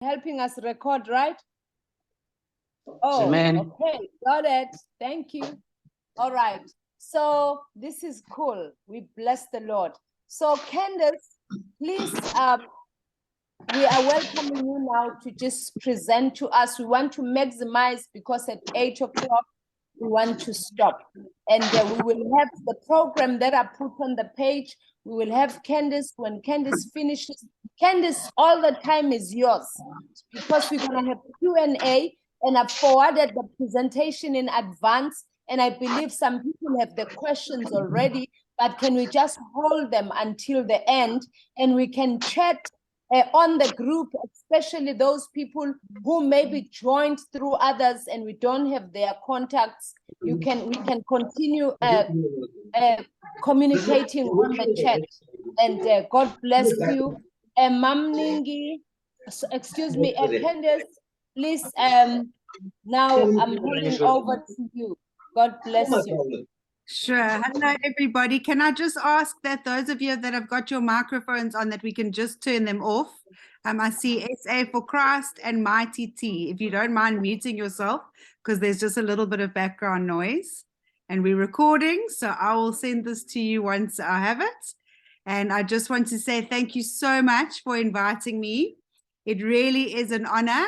helping us record, right? Oh, Amen. okay, got it. Thank you. All right. So this is cool. We bless the Lord. So Candace, please, we are welcoming you now to just present to us. We want to maximize because at 8 o'clock we want to stop. And we will have the program that I put on the page. We will have Candace. When Candace finishes, Candace, all the time is yours because we're going to have Q&A, and I've forwarded the presentation in advance. And I believe some people have the questions already, but can we just hold them until the end and we can chat on the group, especially those people who maybe joined through others and we don't have their contacts. We can continue communicating on the chat. And God bless you. Mam Ningi, excuse me, Candace, please. Now I'm handing over to you. God bless you. Sure. Hello, everybody. Can I just ask that those of you that have got your microphones on, that we can just turn them off? I see SA for Christ and Mighty T. If you don't mind muting yourself, because there's just a little bit of background noise. And we're recording, so I will send this to you once I have it. And I just want to say thank you so much for inviting me. It really is an honor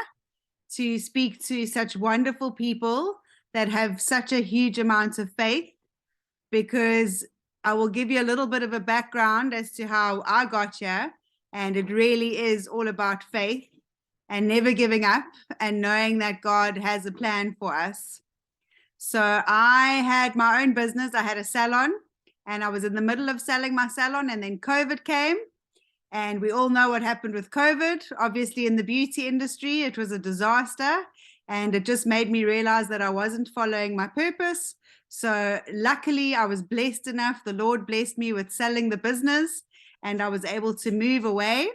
to speak to such wonderful people that have such a huge amount of faith, because I will give you a little bit of a background as to how I got here. And it really is all about faith and never giving up and knowing that God has a plan for us. So I had my own business. I had a salon, and I was in the middle of selling my salon, and then COVID came. And we all know what happened with COVID. Obviously, in the beauty industry, it was a disaster. And it just made me realize that I wasn't following my purpose. So luckily, I was blessed enough. The Lord blessed me with selling the business, and I was able to move away.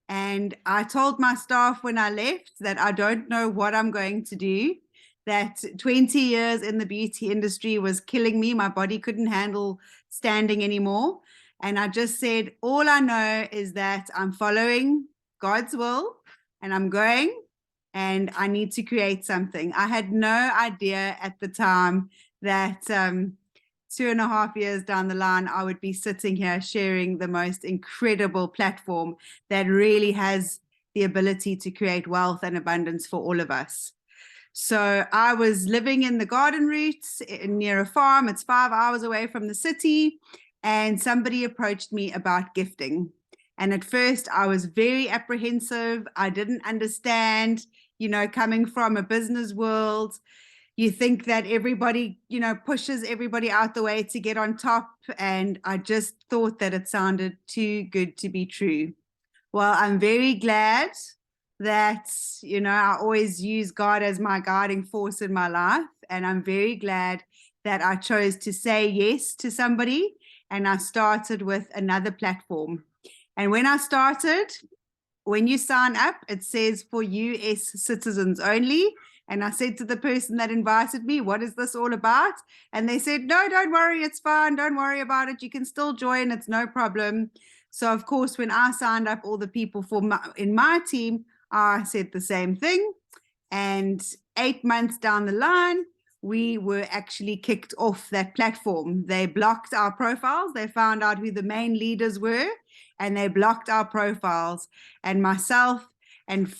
And I told my staff when I left that I don't know what I'm going to do, that 20 years in the beauty industry was killing me. My body couldn't handle standing anymore. And I just said, all I know is that I'm following God's will and I'm going, and I need to create something. I had no idea at the time that 2.5 years down the line, I would be sitting here sharing the most incredible platform that really has the ability to create wealth and abundance for all of us. So I was living in the garden route near a farm. It's 5 hours away from the city. And somebody approached me about gifting. And at first I was very apprehensive. I didn't understand, coming from a business world, you think that everybody, pushes everybody out the way to get on top. And I just thought that it sounded too good to be true. Well, I'm very glad that, I always use God as my guiding force in my life. And I'm very glad that I chose to say yes to somebody. And I started with another platform. And when I started, when you sign up, it says for US citizens only. And I said to the person that invited me, what is this all about? And they said, no, don't worry, it's fine. Don't worry about it. You can still join. It's no problem. So, of course, when I signed up all the people in my team, I said the same thing. And 8 months down the line, we were actually kicked off that platform. They blocked our profiles. They found out who the main leaders were, and they blocked our profiles. And myself and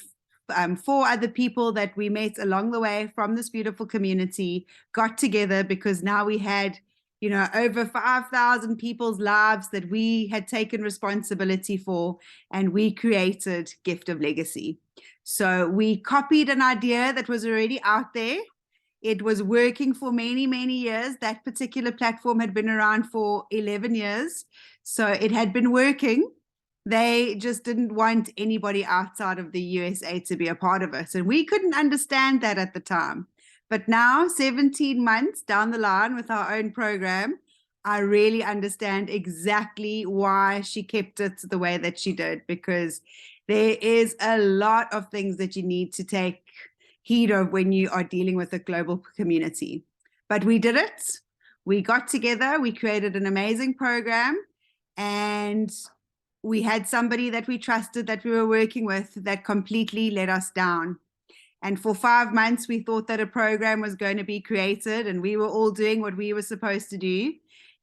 4 other people that we met along the way from this beautiful community got together, because now we had, over 5,000 people's lives that we had taken responsibility for, and we created Gift of Legacy. So we copied an idea that was already out there. It was working for many, many years. That particular platform had been around for 11 years. So it had been working. They just didn't want anybody outside of the USA to be a part of it. And we couldn't understand that at the time. But now, 17 months down the line with our own program, I really understand exactly why she kept it the way that she did, because there is a lot of things that you need to take heed of when you are dealing with a global community. But we did it. We got together. We created an amazing program. And we had somebody that we trusted that we were working with that completely let us down. And for 5 months, we thought that a program was going to be created and we were all doing what we were supposed to do.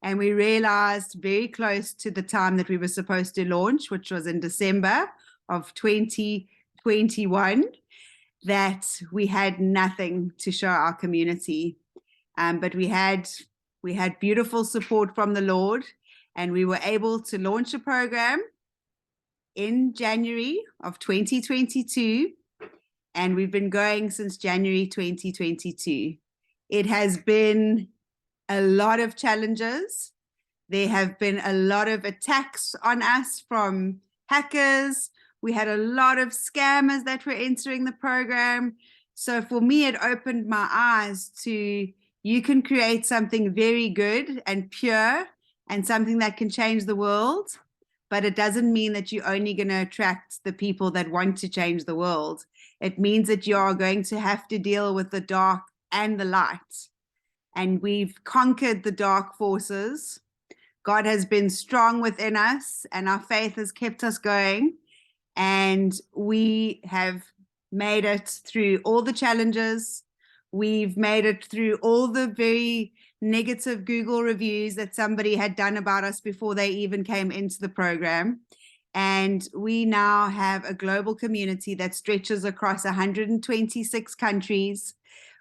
And we realized very close to the time that we were supposed to launch, which was in December of 2021, that we had nothing to show our community. But we had beautiful support from the Lord, and we were able to launch a program in January of 2022. And we've been going since January 2022. It has been a lot of challenges. There have been a lot of attacks on us from hackers. We had a lot of scammers that were entering the program. So for me, it opened my eyes to, you can create something very good and pure and something that can change the world, but it doesn't mean that you're only going to attract the people that want to change the world. It means that you are going to have to deal with the dark and the light. And we've conquered the dark forces. God has been strong within us, and our faith has kept us going. And we have made it through all the challenges. We've made it through all the very negative Google reviews that somebody had done about us before they even came into the program. And we now have a global community that stretches across 126 countries.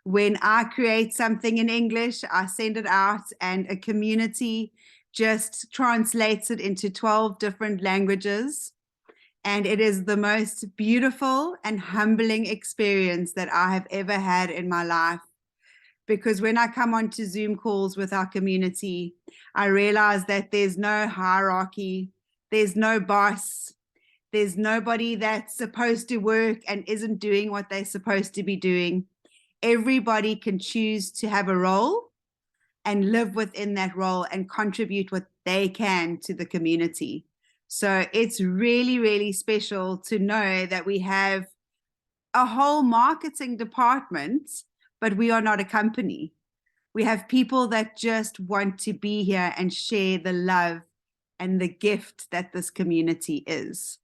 When I create something in English, I send it out, and a community just translates it into 12 different languages. And it is the most beautiful and humbling experience that I have ever had in my life. Because when I come onto Zoom calls with our community, I realize that there's no hierarchy, there's no boss, there's nobody that's supposed to work and isn't doing what they're supposed to be doing. Everybody can choose to have a role and live within that role and contribute what they can to the community. So it's really, really special to know that we have a whole marketing department, but we are not a company. We have people that just want to be here and share the love and the gift that this community is.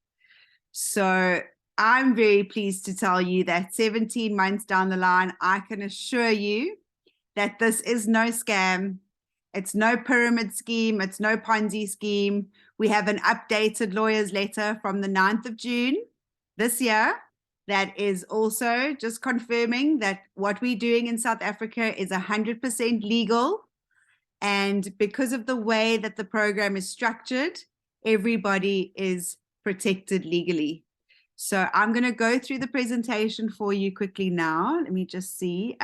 So I'm very pleased to tell you that 17 months down the line, I can assure you that this is no scam. It's no pyramid scheme. It's no Ponzi scheme. We have an updated lawyer's letter from the 9th of June this year that is also just confirming that what we're doing in South Africa is 100% legal. And because of the way that the program is structured, everybody is protected legally. So I'm going to go through the presentation for you quickly now. Let me just see.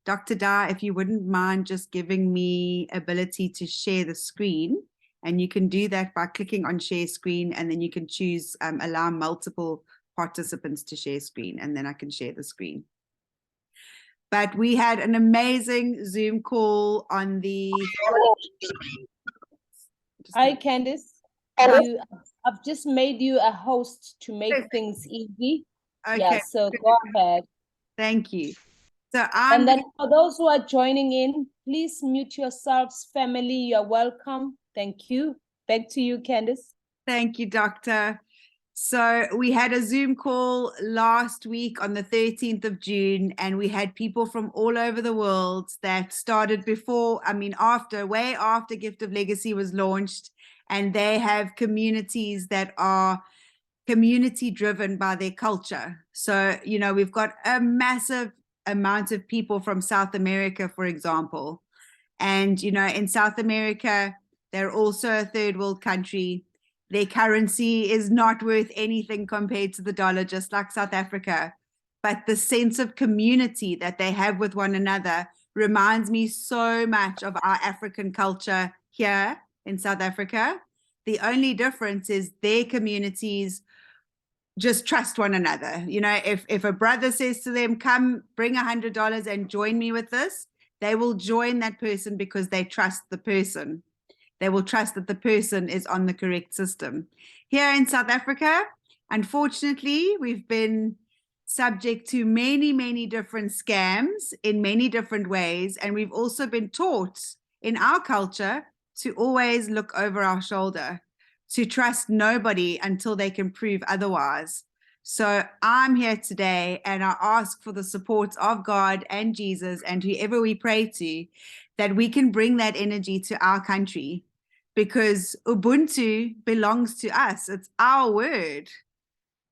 Dr. Da, if you wouldn't mind just giving me ability to share the screen. And you can do that by clicking on share screen, and then you can choose allow multiple participants to share screen, and then I can share the screen. But we had an amazing Zoom call on the... Hi, Candice. I've just made you a host to make things easy. Okay. Yeah, so go ahead. Thank you. So And then for those who are joining in, please mute yourselves, family. You're welcome. Thank you. Back to you, Candice. Thank you, Doctor. So we had a Zoom call last week on the 13th of June, and we had people from all over the world that started before, way after Gift of Legacy was launched, and they have communities that are community driven by their culture. So, we've got a massive amount of people from South America, for example. And, in South America, they're also a third world country. Their currency is not worth anything compared to the dollar, just like South Africa. But the sense of community that they have with one another reminds me so much of our African culture here in South Africa. The only difference is their communities just trust one another. If a brother says to them, come bring $100 and join me with this, they will join that person because they trust the person. They will trust that the person is on the correct system. Here in South Africa, unfortunately, we've been subject to many, many different scams in many different ways. And we've also been taught in our culture to always look over our shoulder. to trust nobody until they can prove otherwise. So I'm here today, and I ask for the support of God and Jesus and whoever we pray to, that we can bring that energy to our country, because Ubuntu belongs to us. It's our word.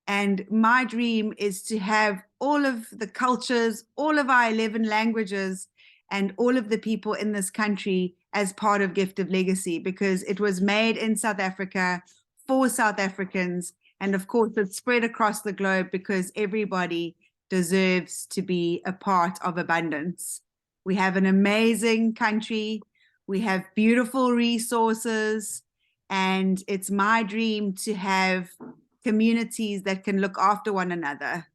And my dream is to have all of the cultures, all of our 11 languages, and all of the people in this country as part of Gift of Legacy, because it was made in South Africa for South Africans. And of course, it's spread across the globe because everybody deserves to be a part of abundance. We have an amazing country. We have beautiful resources. And it's my dream to have communities that can look after one another.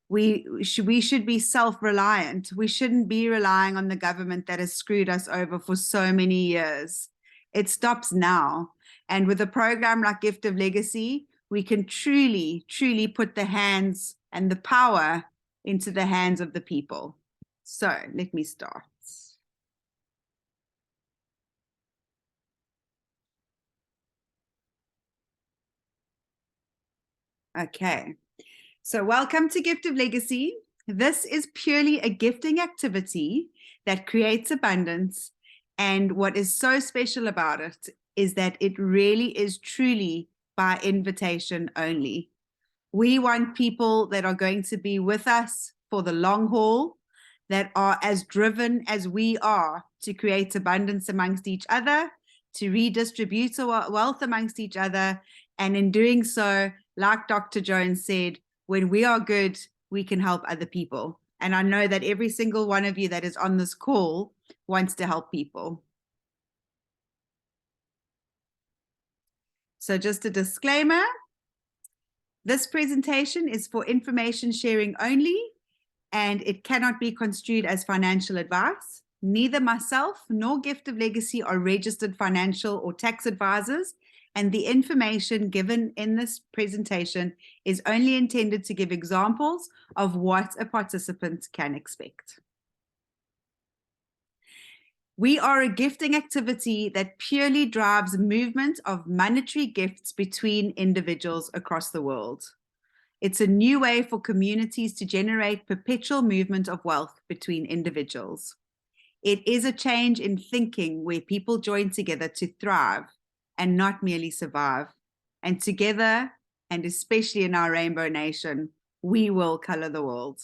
We should be self-reliant. We shouldn't be relying on the government that has screwed us over for so many years. It stops now. And with a program like Gift of Legacy, we can truly, truly put the hands and the power into the hands of the people. So let me start. Okay. So welcome to Gift of Legacy. This is purely a gifting activity that creates abundance. And what is so special about it is that it really is truly by invitation only. We want people that are going to be with us for the long haul, that are as driven as we are to create abundance amongst each other, to redistribute our wealth amongst each other. And in doing so, like Dr. Jones said, when we are good, we can help other people. And I know that every single one of you that is on this call wants to help people. So just a disclaimer, this presentation is for information sharing only, and it cannot be construed as financial advice. Neither myself nor Gift of Legacy are registered financial or tax advisors, and the information given in this presentation is only intended to give examples of what a participant can expect. We are a gifting activity that purely drives movement of monetary gifts between individuals across the world. It's a new way for communities to generate perpetual movement of wealth between individuals. It is a change in thinking where people join together to thrive and not merely survive. And together, and especially in our Rainbow Nation, we will color the world.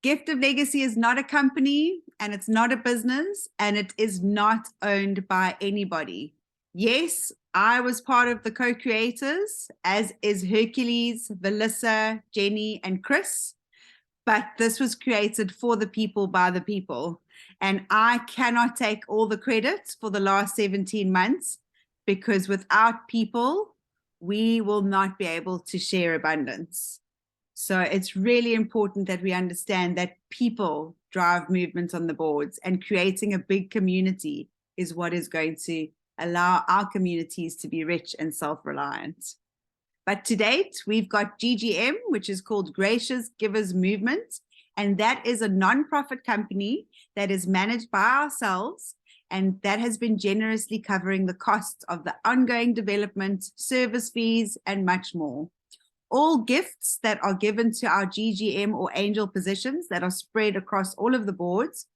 Gift of Legacy is not a company, and it's not a business, and it is not owned by anybody. Yes, I was part of the co-creators, as is Hercules, Melissa, Jenny, and Chris, but this was created for the people by the people. And I cannot take all the credit for the last 17 months, because without people, we will not be able to share abundance. So it's really important that we understand that people drive movement on the boards, and creating a big community is what is going to allow our communities to be rich and self-reliant. But to date, we've got GGM, which is called Gracious Givers Movement. And that is a nonprofit company that is managed by ourselves, and that has been generously covering the costs of the ongoing development, service fees, and much more. All gifts that are given to our GGM or angel positions that are spread across all of the boards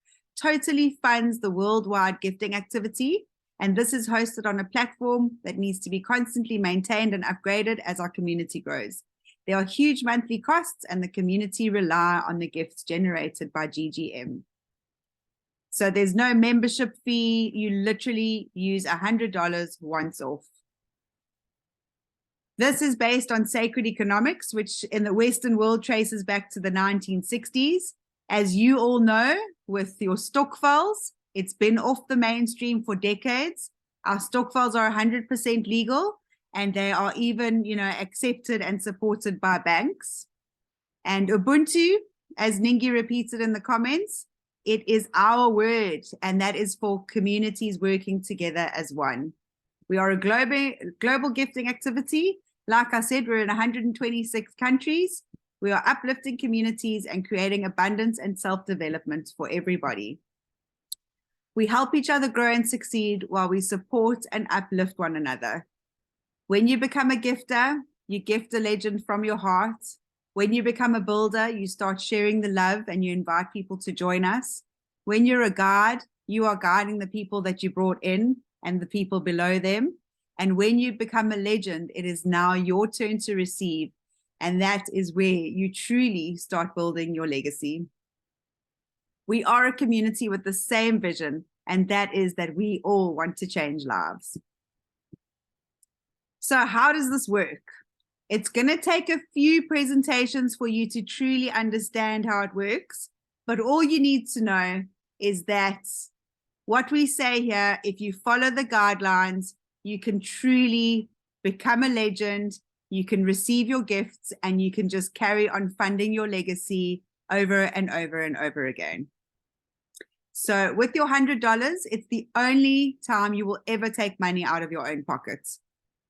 totally funds the worldwide gifting activity. And this is hosted on a platform that needs to be constantly maintained and upgraded as our community grows. There are huge monthly costs, and the community rely on the gifts generated by GGM. So there's no membership fee. You literally use $100 once off. This is based on sacred economics, which in the Western world traces back to the 1960s. As you all know, with your stokvels, it's been off the mainstream for decades. Our stokvels are 100% legal, and they are even, accepted and supported by banks. And Ubuntu, as Ningi repeated in the comments, it is our word, and that is for communities working together as one. We are a global gifting activity. Like I said, we're in 126 countries. We are uplifting communities and creating abundance and self-development for everybody. We help each other grow and succeed while we support and uplift one another. When you become a gifter, you gift a legend from your heart. When you become a builder, you start sharing the love and you invite people to join us. When you're a guide, you are guiding the people that you brought in and the people below them. And when you become a legend, it is now your turn to receive. And that is where you truly start building your legacy. We are a community with the same vision, and that is that we all want to change lives. So how does this work? It's going to take a few presentations for you to truly understand how it works, but all you need to know is that what we say here, if you follow the guidelines, you can truly become a legend, you can receive your gifts, and you can just carry on funding your legacy over and over and over again. So with your $100, it's the only time you will ever take money out of your own pockets.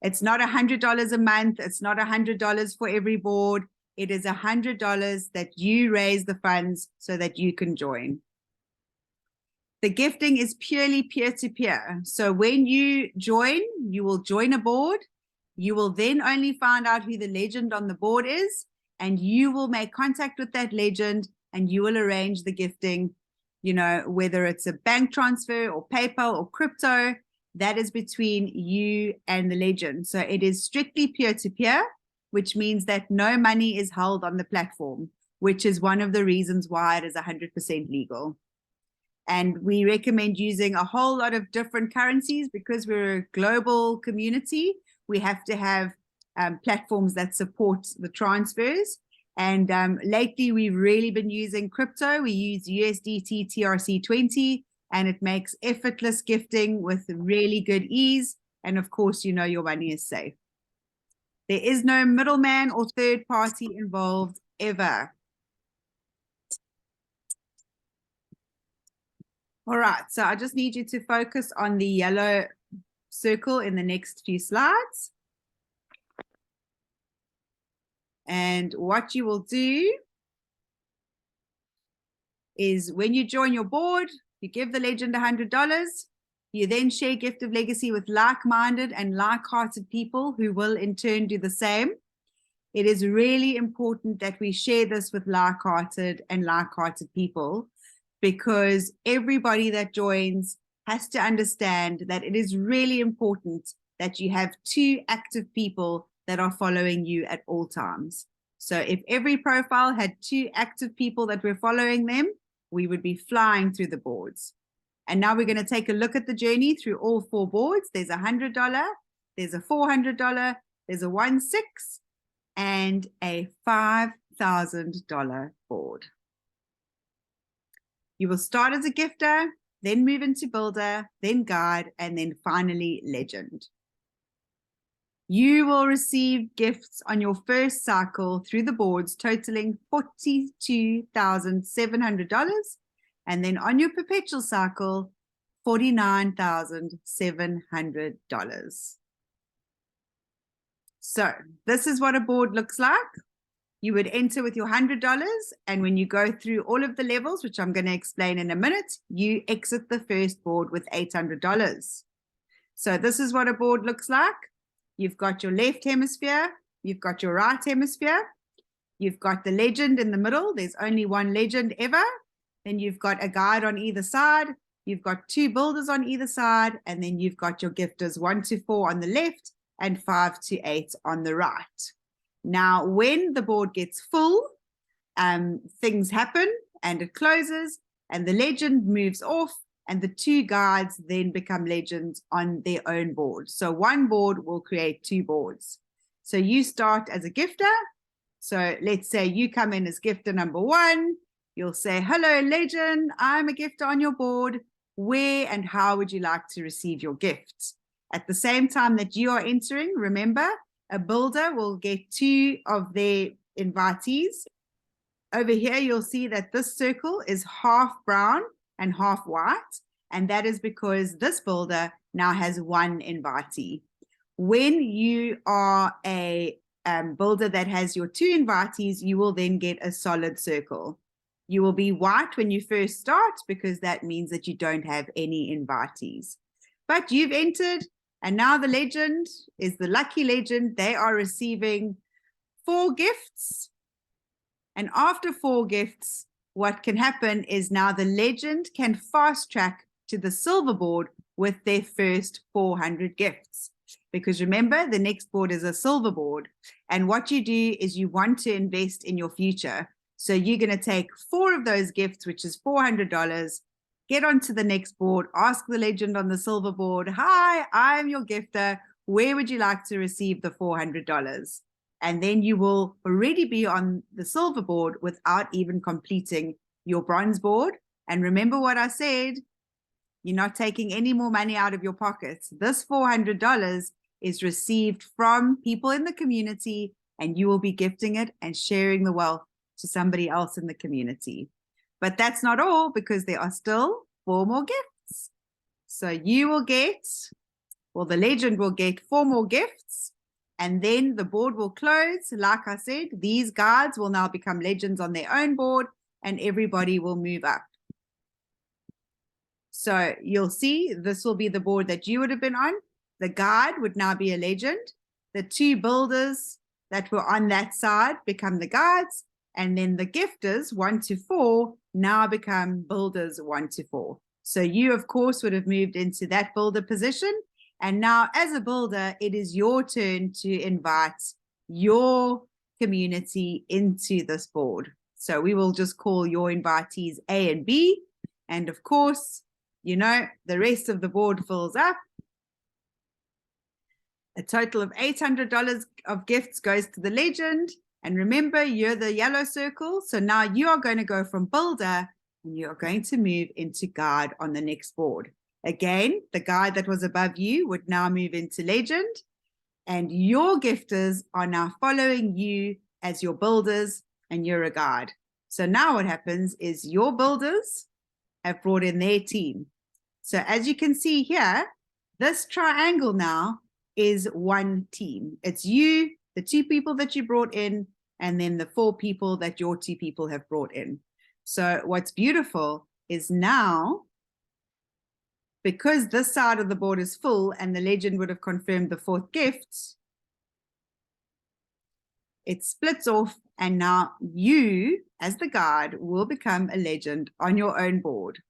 It's not $100 a month. It's not $100 for every board. It is $100 that you raise the funds so that you can join. The gifting is purely peer-to-peer. So when you join, you will join a board. You will then only find out who the legend on the board is, and you will make contact with that legend and you will arrange the gifting, you know, whether it's a bank transfer or PayPal or crypto, that is between you and the legend. So it is strictly peer-to-peer, which means that no money is held on the platform, which is one of the reasons why it is 100% legal. And we recommend using a whole lot of different currencies because we're a global community. We have to have platforms that support the transfers. And lately, we've really been using crypto. We use USDT TRC20, and it makes effortless gifting with really good ease. And of course, you know your money is safe. There is no middleman or third party involved ever. All right, so I just need you to focus on the yellow circle in the next few slides. And what you will do is when you join your board, you give the legend $100. You then share Gift of Legacy with like-minded and like-hearted people who will in turn do the same. It is really important that we share this with like-hearted and like-hearted people, because everybody that joins has to understand that it is really important that you have 2 active people that are following you at all times. So if every profile had 2 active people that were following them, we would be flying through the boards. And now we're going to take a look at the journey through all 4 boards. There's a $100, there's a $400, there's a $1,600, and a $5,000 board. You will start as a gifter, then move into builder, then guide, and then finally legend. You will receive gifts on your first cycle through the boards totaling $42,700, and then on your perpetual cycle, $49,700. So this is what a board looks like. You would enter with your $100, and when you go through all of the levels, which I'm going to explain in a minute, you exit the first board with $800. So this is what a board looks like. You've got your left hemisphere, you've got your right hemisphere, you've got the legend in the middle. There's only one legend ever. Then you've got a guide on either side. You've got 2 builders on either side, and then you've got your gifters 1 to 4 on the left and 5 to 8 on the right. Now, when the board gets full, things happen and it closes and the legend moves off, and the 2 guides then become legends on their own board. So one board will create 2 boards. So you start as a gifter. So let's say you come in as gifter number 1. You'll say, hello, legend, I'm a gifter on your board. Where and how would you like to receive your gifts? At the same time that you are entering, remember, a builder will get 2 of their invitees. Over here, you'll see that this circle is half brown and half white, and that is because this builder now has 1 invitee. When you are a builder that has your 2 invitees, you will then get a solid circle. You will be white when you first start because that means that you don't have any invitees. But you've entered, and now the legend is the lucky legend. They are receiving 4 gifts. And after 4 gifts, what can happen is now the legend can fast track to the silver board with their first 400 gifts. Because remember, the next board is a silver board. And what you do is you want to invest in your future. So you're going to take 4 of those gifts, which is $400, get onto the next board, ask the legend on the silver board, hi, I'm your gifter. Where would you like to receive the $400? And then you will already be on the silver board without even completing your bronze board. And remember what I said, you're not taking any more money out of your pockets. This $400 is received from people in the community, and you will be gifting it and sharing the wealth to somebody else in the community. But that's not all, because there are still 4 more gifts. So you will get, well, the legend will get 4 more gifts, and then the board will close. Like I said, these guides will now become legends on their own board, and everybody will move up. So you'll see this will be the board that you would have been on. The guide would now be a legend. The 2 builders that were on that side become the guides. And then the gifters 1 to 4 now become builders 1 to 4. So you, of course, would have moved into that builder position. And now as a builder, it is your turn to invite your community into this board. So we will just call your invitees A and B. And of course, you know, the rest of the board fills up. A total of $800 of gifts goes to the legend. And remember, you're the yellow circle. So now you are going to go from builder and you're going to move into guide on the next board. Again, the guide that was above you would now move into legend. And your gifters are now following you as your builders, and you're a guide. So now what happens is your builders have brought in their team. So as you can see here, this triangle now is one team. It's you, the 2 people that you brought in, and then the 4 people that your 2 people have brought in. So what's beautiful is now, because this side of the board is full and the legend would have confirmed the 4th gift, it splits off, and now you, as the guide, will become a legend on your own board.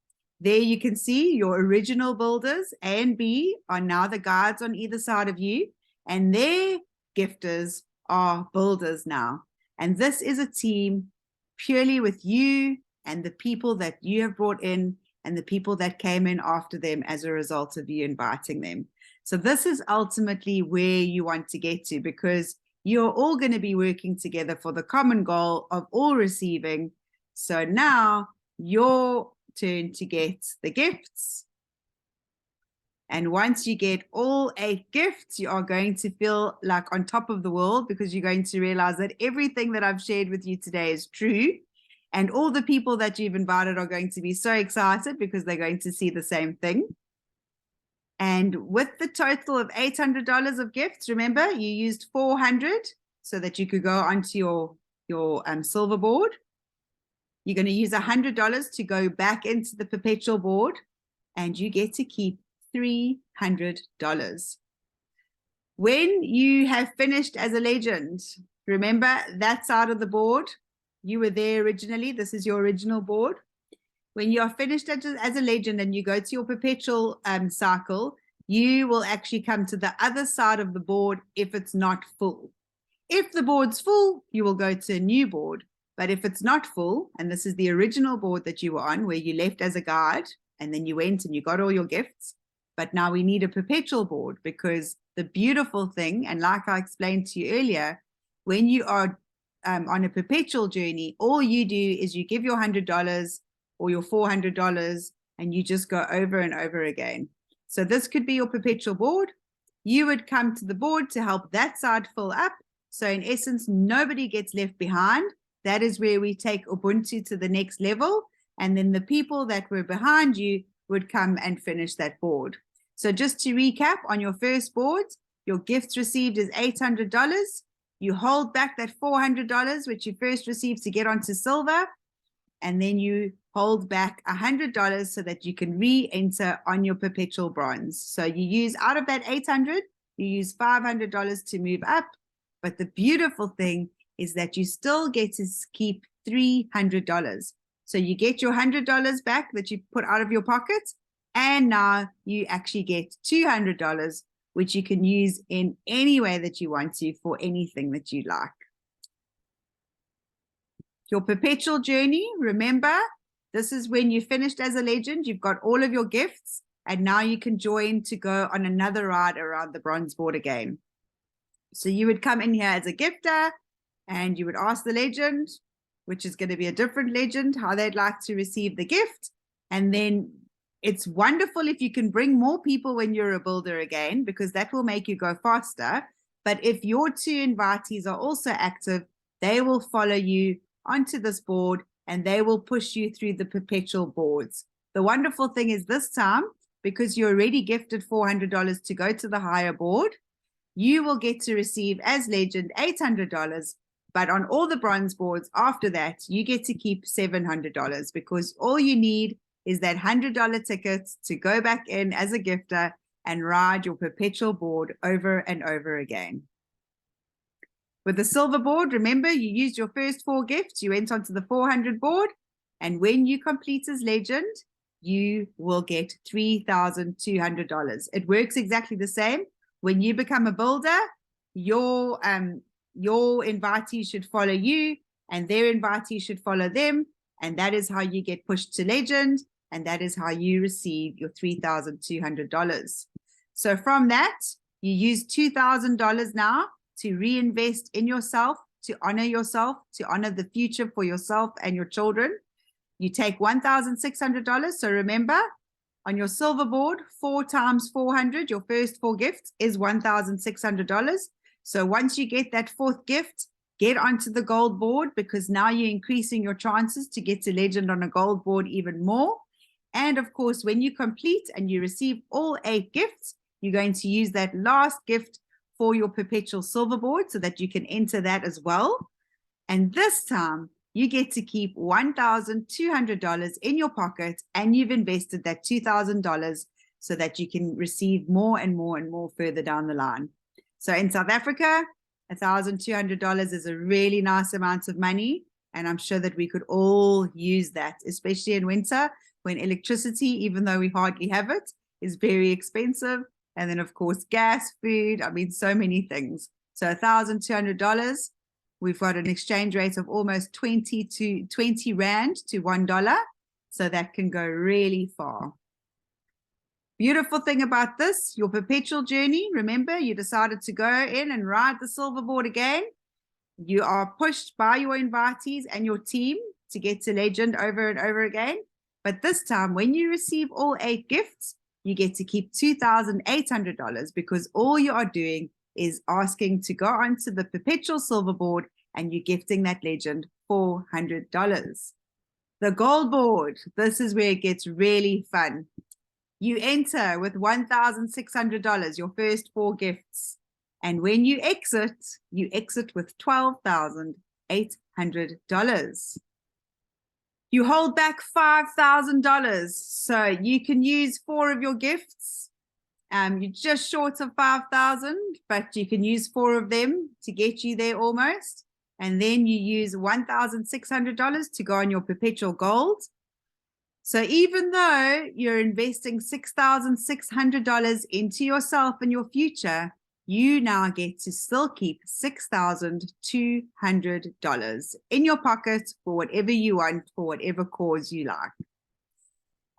There you can see your original builders, A and B, are now the guides on either side of you, and their gifters are builders now. And this is a team purely with you and the people that you have brought in and the people that came in after them as a result of you inviting them. So this is ultimately where you want to get to, because you're all going to be working together for the common goal of all receiving. So now your turn to get the gifts. And once you get all 8 gifts, you are going to feel like on top of the world, because you're going to realize that everything that I've shared with you today is true. And all the people that you've invited are going to be so excited because they're going to see the same thing. And with the total of $800 of gifts, remember, you used 400 so that you could go onto your silver board. You're going to use $100 to go back into the perpetual board, and you get to keep $300. When you have finished as a legend, remember that side of the board, you were there originally. This is your original board. When you are finished as a legend and you go to your perpetual cycle, you will actually come to the other side of the board if it's not full. If the board's full, you will go to a new board. But if it's not full, and this is the original board that you were on, where you left as a guide, and then you went and you got all your gifts, but now we need a perpetual board, because the beautiful thing, and like I explained to you earlier, when you are on a perpetual journey, all you do is you give your $100 or your $400 and you just go over and over again. So this could be your perpetual board. You would come to the board to help that side fill up. So in essence, nobody gets left behind. That is where we take Ubuntu to the next level. And then the people that were behind you would come and finish that board. So just to recap, on your first board, your gifts received is $800. You hold back that $400, which you first received to get onto silver. and then you hold back $100 so that you can re-enter on your perpetual bronze. So you use out of that 800, you use $500 to move up. But the beautiful thing is that you still get to keep $300. So you get your $100 back that you put out of your pocket, and now you actually get $200, which you can use in any way that you want to for anything that you like. Your perpetual journey, remember, this is when you finished as a legend, you've got all of your gifts, and now you can join to go on another ride around the bronze board again. So you would come in here as a gifter, and you would ask the legend, which is going to be a different legend, how they'd like to receive the gift. And then it's wonderful if you can bring more people when you're a builder again, because that will make you go faster. But if your two invitees are also active, they will follow you onto this board, and they will push you through the perpetual boards. The wonderful thing is this time, because you're already gifted $400 to go to the higher board, you will get to receive as legend $800, but on all the bronze boards after that, you get to keep $700, because all you need is that $100 ticket to go back in as a gifter and ride your perpetual board over and over again. With the silver board, remember, you used your first 4 gifts, you went onto the 400 board, and when you complete as legend, you will get $3,200. It works exactly the same. When you become a builder, your invitee should follow you, and their invitee should follow them, and that is how you get pushed to legend, and that is how you receive your $3,200. So from that, you use $2,000 now to reinvest in yourself, to honor the future for yourself and your children. You take $1,600. So remember, on your silver board, 4 times 400, your first 4 gifts is $1,600. So once you get that 4th gift, get onto the gold board, because now you're increasing your chances to get to legend on a gold board even more. And of course, when you complete and you receive all 8 gifts, you're going to use that last gift for your perpetual silver board so that you can enter that as well. And this time you get to keep $1,200 in your pocket, and you've invested that $2,000 so that you can receive more and more and more further down the line. So in South Africa, $1,200 is a really nice amount of money, and I'm sure that we could all use that, especially in winter when electricity, even though we hardly have it, is very expensive. And then, of course, gas, food, I mean, so many things. So $1,200, we've got an exchange rate of almost 20 Rand to $1. So that can go really far. Beautiful thing about this, your perpetual journey, remember, you decided to go in and ride the silver board again. You are pushed by your invitees and your team to get to legend over and over again. But this time, when you receive all 8 gifts, you get to keep $2,800, because all you are doing is asking to go onto the perpetual silver board, and you're gifting that legend $400. The gold board, this is where it gets really fun. You enter with $1,600, your first 4 gifts. And when you exit with $12,800. You hold back $5,000. So you can use 4 of your gifts. You're just short of 5,000, but you can use 4 of them to get you there almost. And then you use $1,600 to go on your perpetual gold. So even though you're investing $6,600 into yourself and your future, you now get to still keep $6,200 in your pocket for whatever you want, for whatever cause you like.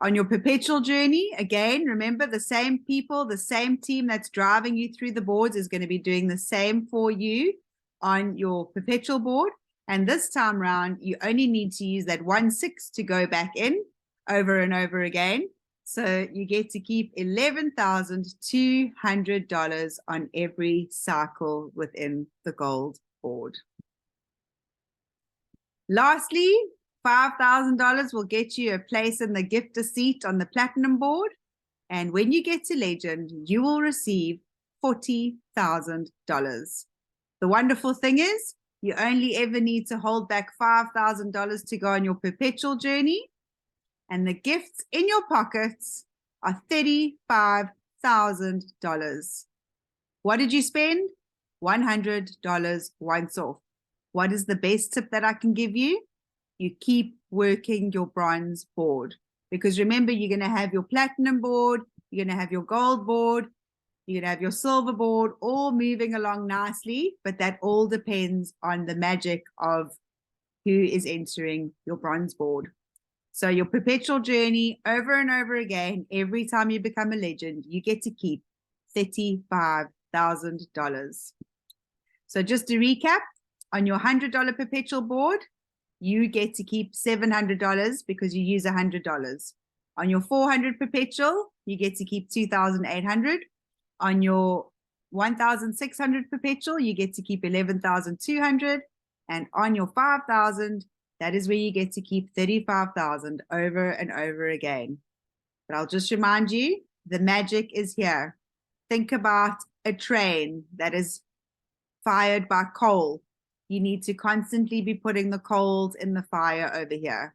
On your perpetual journey, again, remember, the same people, the same team that's driving you through the boards is going to be doing the same for you on your perpetual board. And this time around, you only need to use that 1/6 to go back in over and over again. So you get to keep $11,200 on every cycle within the gold board. Lastly, $5,000 will get you a place in the gifter seat on the platinum board. And when you get to legend, you will receive $40,000. The wonderful thing is, You only ever need to hold back $5,000 to go on your perpetual journey. And the gifts in your pockets are $35,000. What did you spend? $100 once off. What is the best tip that I can give you? You keep working your bronze board. Because remember, you're going to have your platinum board, you're going to have your gold board, you're going to have your silver board, all moving along nicely, but that all depends on the magic of who is entering your bronze board. So your perpetual journey over and over again, every time you become a legend, you get to keep $35,000. So just to recap, on your $100 perpetual board, you get to keep $700 because you use $100. On your 400 perpetual, you get to keep 2,800. On your 1,600 perpetual, you get to keep 11,200. And on your 5,000, that is where you get to keep 35,000 over and over again. But I'll just remind you, the magic is here. Think about a train that is fired by coal. You need to constantly be putting the coals in the fire over here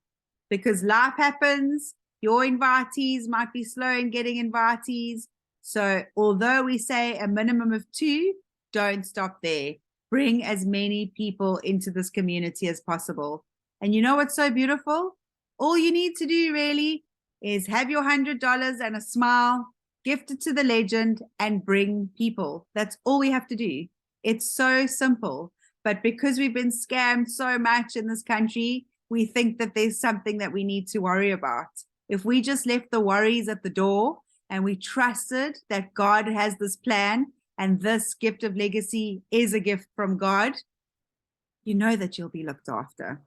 because life happens. Your invitees might be slow in getting invitees. So although we say a minimum of 2, don't stop there. Bring as many people into this community as possible. And you know what's so beautiful? All you need to do really is have your $100 and a smile, gift it to the legend, and bring people. That's all we have to do. It's so simple. But because we've been scammed so much in this country, we think that there's something that we need to worry about. If we just left the worries at the door and we trusted that God has this plan and this gift of legacy is a gift from God, you know that you'll be looked after.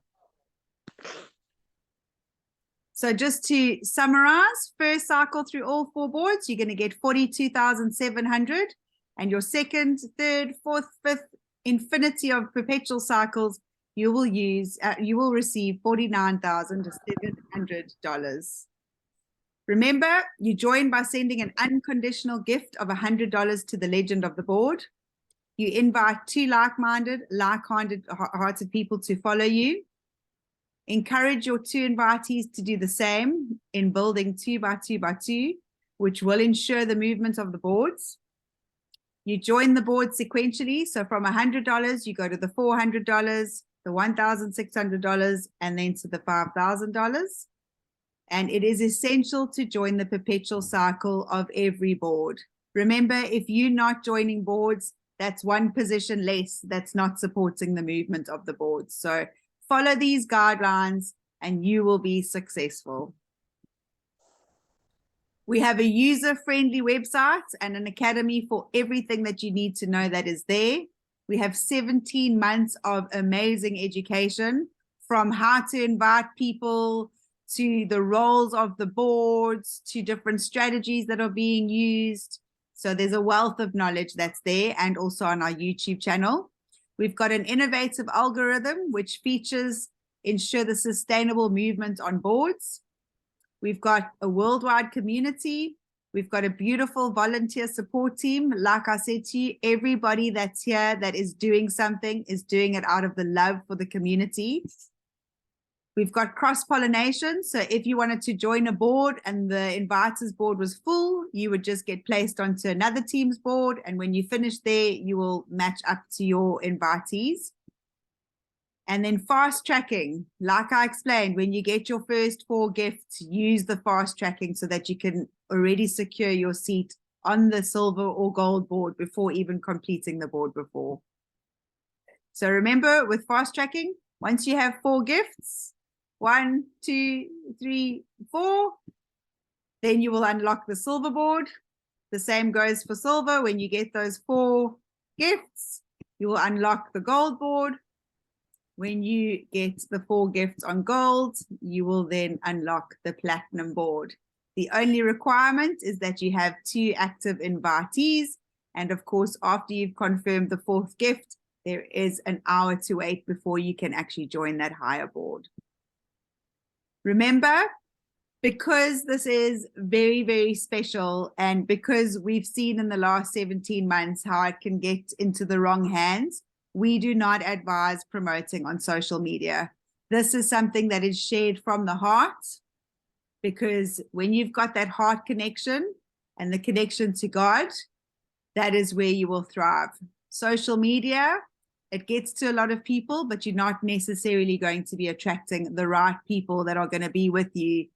So just to summarize, first cycle through all 4 boards, you're going to get 42,700, and your second, third, fourth, fifth infinity of perpetual cycles, you will receive $49,700. Remember, you join by sending an unconditional gift of $100 to the legend of the board. You invite 2 like-minded, like-hearted people to follow you. Encourage your 2 invitees to do the same in building 2 by 2 by 2, which will ensure the movement of the boards. You join the board sequentially. So from $100, you go to the $400, the $1,600, and then to the $5,000. And it is essential to join the perpetual cycle of every board. Remember, if you're not joining boards, that's 1 position less that's not supporting the movement of the board. So follow these guidelines and you will be successful. We have a user-friendly website and an academy for everything that you need to know that is there. We have 17 months of amazing education, from how to invite people to the roles of the boards to different strategies that are being used. So there's a wealth of knowledge that's there, and also on our YouTube channel. We've got an innovative algorithm which features ensure the sustainable movement on boards. We've got a worldwide community. We've got a beautiful volunteer support team. Like I said to you, everybody that's here that is doing something is doing it out of the love for the community. We've got cross-pollination. So if you wanted to join a board and the inviters board was full, you would just get placed onto another team's board. And when you finish there, you will match up to your invitees. And then fast tracking, like I explained, when you get your first 4 gifts, use the fast tracking so that you can already secure your seat on the silver or gold board before even completing the board before. So remember, with fast tracking, once you have 4 gifts, 1, 2, 3, 4, then you will unlock the silver board. The same goes for silver. When you get those 4 gifts, you will unlock the gold board. When you get the 4 gifts on gold, you will then unlock the platinum board. The only requirement is that you have 2 active invitees. And of course, after you've confirmed the 4th gift, there is an hour to wait before you can actually join that higher board. Remember, because this is very, very special, and because we've seen in the last 17 months how it can get into the wrong hands, we do not advise promoting on social media. This is something that is shared from the heart, because when you've got that heart connection and the connection to God, that is where you will thrive. Social media, it gets to a lot of people, but you're not necessarily going to be attracting the right people that are going to be with you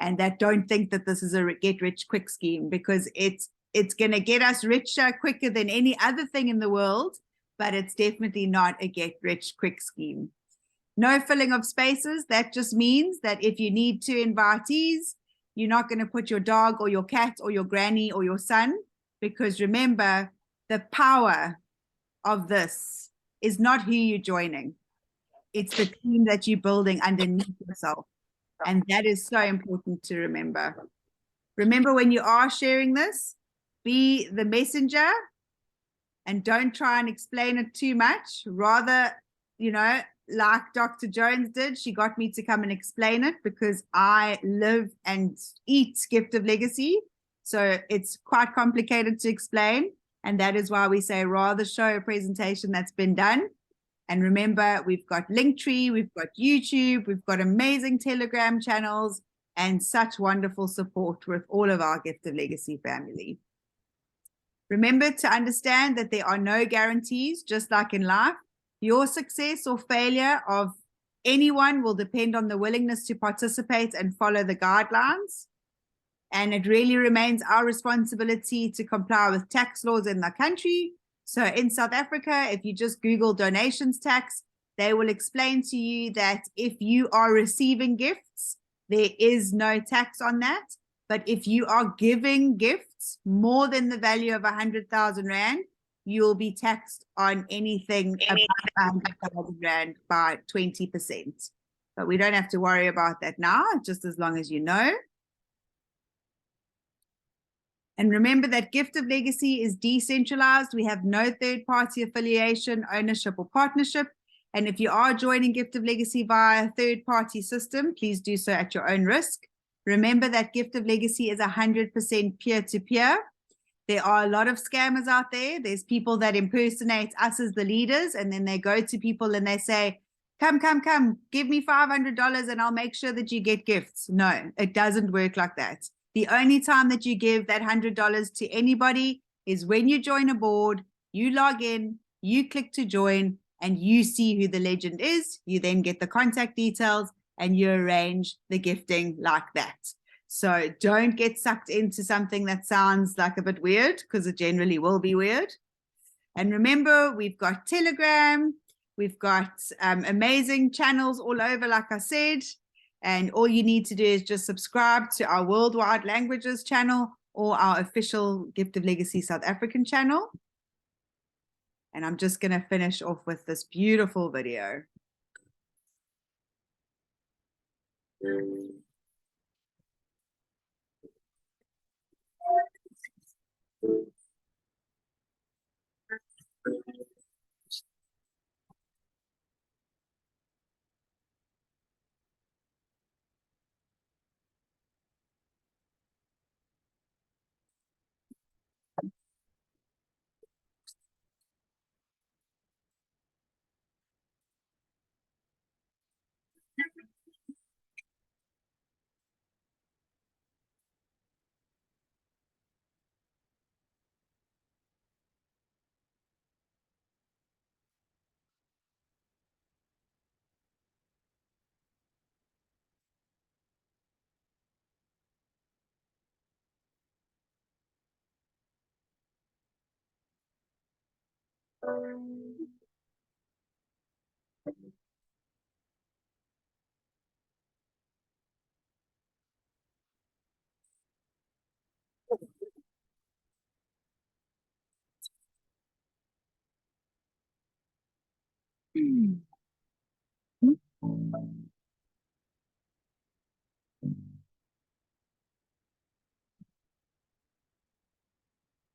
and that don't think that this is a get rich quick scheme, because it's going to get us richer quicker than any other thing in the world, but it's definitely not a get rich quick scheme. No filling of spaces. That just means that if you need 2 invitees, you're not going to put your dog or your cat or your granny or your son, because remember, the power of this is not who you're joining. It's the team that you're building underneath yourself. And that is so important to remember. Remember, when you are sharing this, be the messenger and don't try and explain it too much. Rather, like Dr. Jones did, she got me to come and explain it because I live and eat Gift of Legacy. So it's quite complicated to explain. And that is why we say rather show a presentation that's been done. And remember, we've got Linktree, we've got YouTube, we've got amazing Telegram channels, and such wonderful support with all of our Gift of Legacy family. Remember to understand that there are no guarantees, just like in life. Your success or failure of anyone will depend on the willingness to participate and follow the guidelines. And it really remains our responsibility to comply with tax laws in the country. So in South Africa, if you just Google donations tax, they will explain to you that if you are receiving gifts, there is no tax on that. But if you are giving gifts more than the value of 100,000 Rand, you'll be taxed on anything above 100,000 Rand by 20%. But we don't have to worry about that now, just as long as you know. And remember that Gift of Legacy is decentralized. We have no third-party affiliation, ownership, or partnership. And if you are joining Gift of Legacy via a third-party system, please do so at your own risk. Remember that Gift of Legacy is 100% peer-to-peer. There are a lot of scammers out there. There's people that impersonate us as the leaders, and then they go to people and they say, come, give me $500 and I'll make sure that you get gifts. No, it doesn't work like that. The only time that you give that $100 to anybody is when you join a board, you log in, you click to join, and you see who the legend is. You then get the contact details and you arrange the gifting like that. So don't get sucked into something that sounds like a bit weird, because it generally will be weird. And remember, we've got Telegram, we've got amazing channels all over, like I said. And all you need to do is just subscribe to our Worldwide Languages channel or our official Gift of Legacy South African channel. And I'm just going to finish off with this beautiful video.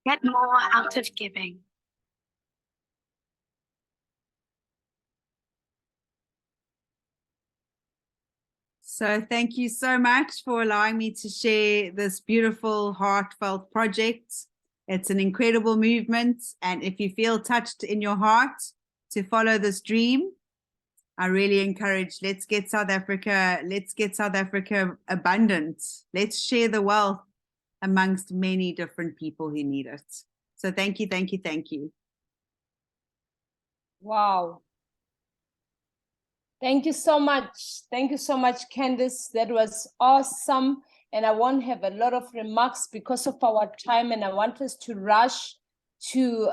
Get more out of giving. So thank you so much for allowing me to share this beautiful, heartfelt project. It's an incredible movement. And if you feel touched in your heart, to follow this dream. I really encourage, let's get South Africa abundant. Let's share the wealth amongst many different people who need it. So thank you, thank you, thank you. Wow. Thank you so much. Thank you so much, Candice. That was awesome. And I won't have a lot of remarks because of our time, and I want us to rush to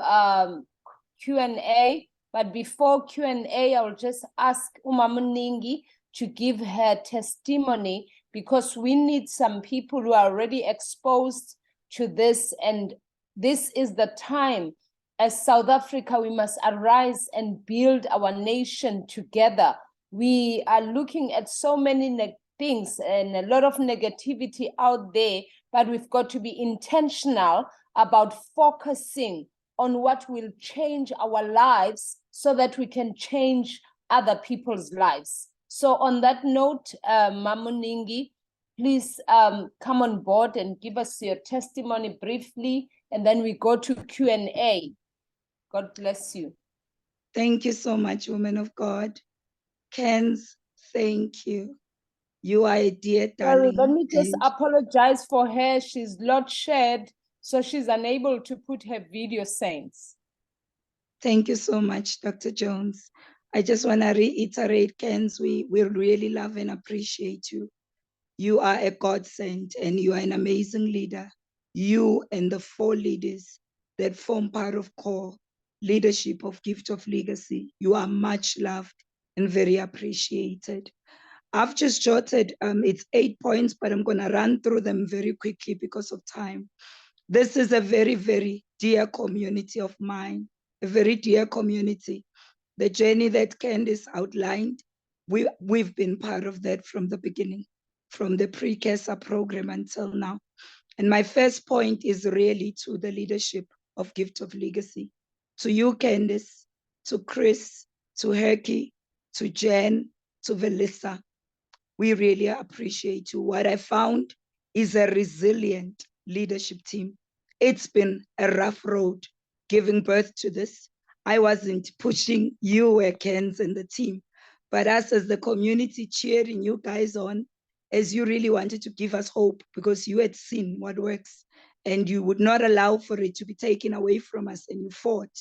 Q&A. But before Q&A, I'll just ask Umamuningi to give her testimony, because we need some people who are already exposed to this. And this is the time. As South Africa, we must arise and build our nation together. We are looking at so many things and a lot of negativity out there, but we've got to be intentional about focusing on what will change our lives so that we can change other people's lives. So on that note, Mamuningi, please come on board and give us your testimony briefly, and then we go to Q&A. God bless you. Thank you so much, woman of God. Kens, thank you. You are a dear Sorry, darling. let me just and apologize for her. She's load shed, so she's unable to put her video saints. Thank you so much, Dr. Jones. I just want to reiterate, Kens, we really love and appreciate you. You are a godsend and you are an amazing leader. You and the 4 leaders that form part of core leadership of Gift of Legacy, you are much loved and very appreciated. I've just jotted, it's 8 points, but I'm going to run through them very quickly because of time. This is a very, very dear community of mine, a very dear community. The journey that Candice outlined, we've been part of that from the beginning, from the precursor program until now. And my first point is really to the leadership of Gift of Legacy. To you, Candice, to Chris, to Herky, to Jen, to Velissa. We really appreciate you. What I found is a resilient leadership team. It's been a rough road giving birth to this. I wasn't pushing, you were Kens and the team, but us as the community cheering you guys on, as you really wanted to give us hope because you had seen what works and you would not allow for it to be taken away from us, and you fought.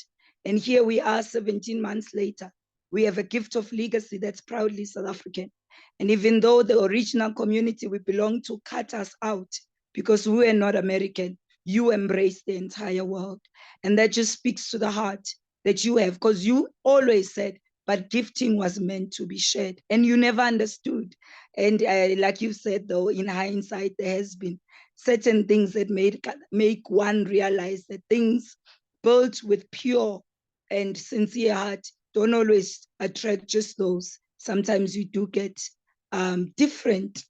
And here we are 17 months later. We have a Gift of Legacy that's proudly South African. And even though the original community we belong to cut us out because we were not American, you embrace the entire world. And that just speaks to the heart that you have, because you always said, but gifting was meant to be shared. And you never understood. And like you said, though, in hindsight, there has been certain things that make one realize that things built with pure and sincere heart don't always attract just those. Sometimes you do get different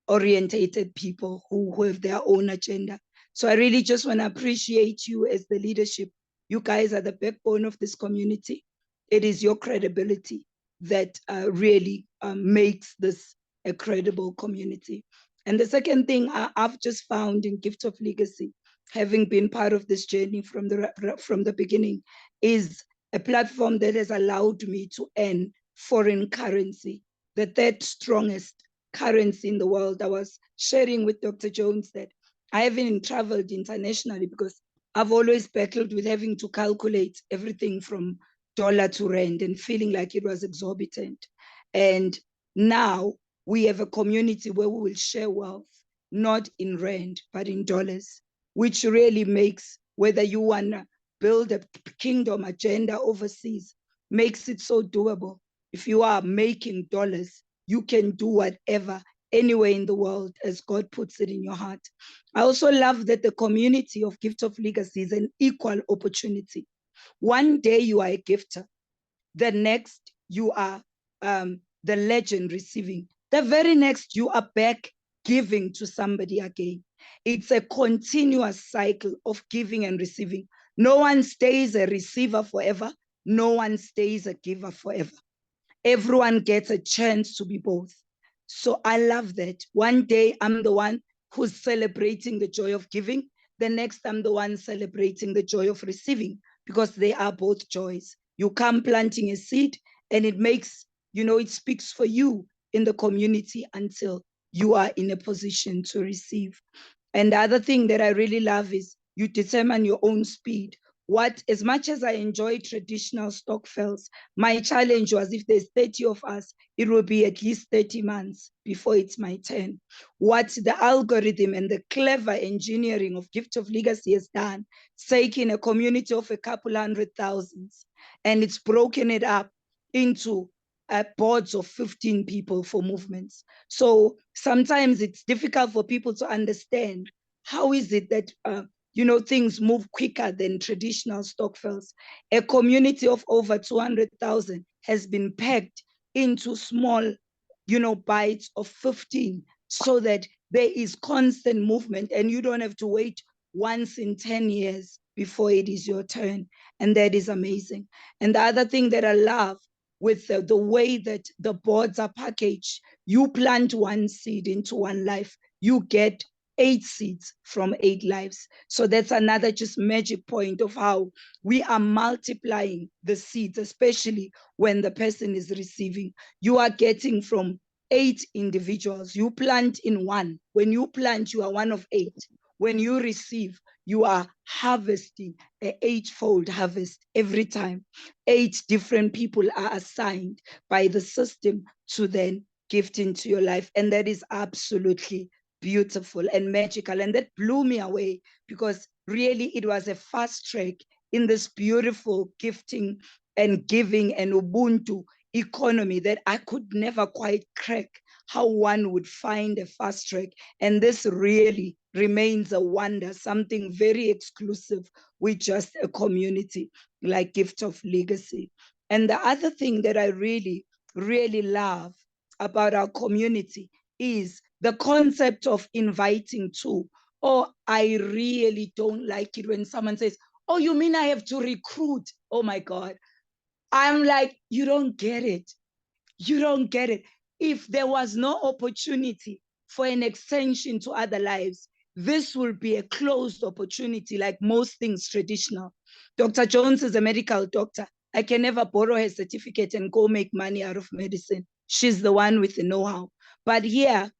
orientated people who have their own agenda. So I really just want to appreciate you as the leadership. You guys are the backbone of this community. It is your credibility that really makes this a credible community. And the second thing I've just found in Gift of Legacy, having been part of this journey from the beginning, is a platform that has allowed me to earn foreign currency, the 3rd strongest currency in the world. I was sharing with Dr. Jones that I haven't traveled internationally because I've always battled with having to calculate everything from dollar to rand and feeling like it was exorbitant. And now we have a community where we will share wealth, not in rand, but in dollars, which really makes, whether you want to build a kingdom agenda overseas, makes it so doable. If you are making dollars, you can do whatever anywhere in the world as God puts it in your heart. I also love that the community of Gift of Legacy is an equal opportunity. One day you are a gifter, the next you are the legend receiving, the very next you are back giving to somebody again. It's a continuous cycle of giving and receiving. No one stays a receiver forever. No one stays a giver forever. Everyone gets a chance to be both. So I love that. One day I'm the one who's celebrating the joy of giving. The next I'm the one celebrating the joy of receiving, because they are both joys. You come planting a seed, and it makes, it speaks for you in the community until you are in a position to receive. And the other thing that I really love is you determine your own speed. As much as I enjoy traditional stokvels, my challenge was, if there's 30 of us, it will be at least 30 months before it's my turn. What the algorithm and the clever engineering of Gift of Legacy has done, taking a community of a couple 100,000, and it's broken it up into boards of 15 people for movements. So sometimes it's difficult for people to understand how is it that things move quicker than traditional stokvels. A community of over 200,000 has been packed into small, bites of 15, so that there is constant movement and you don't have to wait once in 10 years before it is your turn. And that is amazing. And the other thing that I love with the way that the boards are packaged, you plant one seed into one life, you get 8 seeds from 8 lives. So that's another just magic point of how we are multiplying the seeds, especially when the person is receiving. You are getting from 8 individuals. You plant in one. When you plant, you are one of 8. When you receive, you are harvesting an 8-fold harvest every time. 8 different people are assigned by the system to then gift into your life. And that is absolutely beautiful and magical. And that blew me away, because really it was a fast track in this beautiful gifting and giving and Ubuntu economy that I could never quite crack how one would find a fast track. And this really remains a wonder, something very exclusive with just a community like Gift of Legacy. And the other thing that I really, really love about our community is the concept of inviting to. Oh, I really don't like it when someone says, oh, you mean I have to recruit? Oh my God. I'm like, you don't get it. You don't get it. If there was no opportunity for an extension to other lives, this will be a closed opportunity, like most things traditional. Dr. Jones is a medical doctor. I can never borrow her certificate and go make money out of medicine. She's the one with the know-how. But here,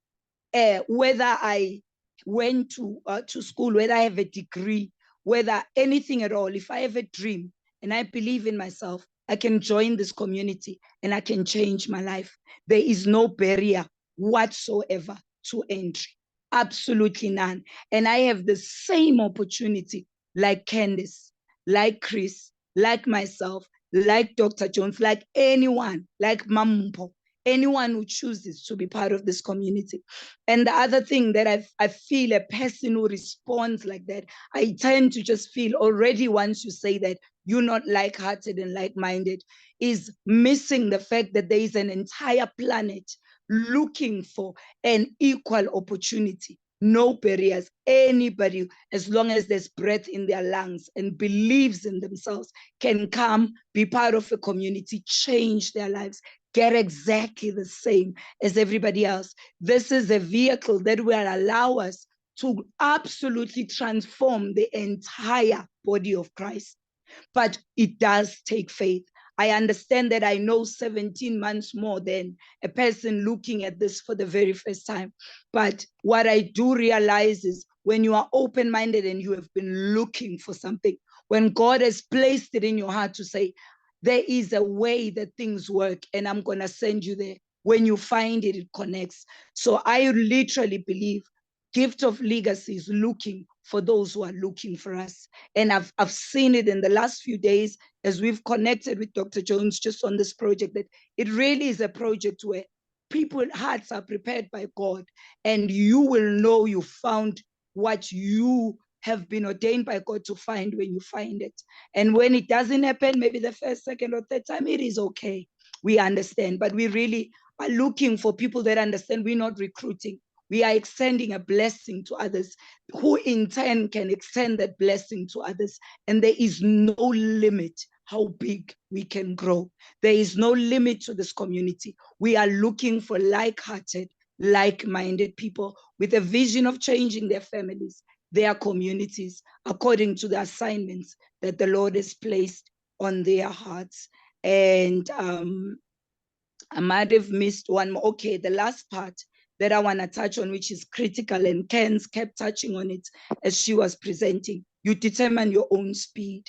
whether I went to school, whether I have a degree, whether anything at all, if I have a dream and I believe in myself, I can join this community and I can change my life. There is no barrier whatsoever to entry. Absolutely none. And I have the same opportunity like Candice, like Chris, like myself, like Dr. Jones, like anyone, like Mampo, anyone who chooses to be part of this community. And the other thing that I feel, a person who responds like that, I tend to just feel already, once you say that you're not like-hearted and like-minded, is missing the fact that there is an entire planet looking for an equal opportunity. No barriers. Anybody, as long as there's breath in their lungs and believes in themselves, can come, be part of a community, change their lives, get exactly the same as everybody else. This is a vehicle that will allow us to absolutely transform the entire body of Christ. But it does take faith. I understand that I know 17 months more than a person looking at this for the very first time. But what I do realize is, when you are open-minded and you have been looking for something, when God has placed it in your heart to say, there is a way that things work and I'm going to send you there. When you find it, it connects. So I literally believe Gift of Legacy is looking for those who are looking for us. And I've seen it in the last few days as we've connected with Dr. Jones just on this project, that it really is a project where people's hearts are prepared by God, and you will know you found what you have been ordained by God to find when you find it. And when it doesn't happen, maybe the first, second, or third time, it is okay. We understand, but we really are looking for people that understand we're not recruiting. We are extending a blessing to others, who in turn can extend that blessing to others. And there is no limit how big we can grow. There is no limit to this community. We are looking for like-hearted, like-minded people with a vision of changing their families, their communities, according to the assignments that the Lord has placed on their hearts. And I might have missed one more. Okay, the last part that I want to touch on, which is critical, and Ken's kept touching on it as she was presenting. You determine your own speed.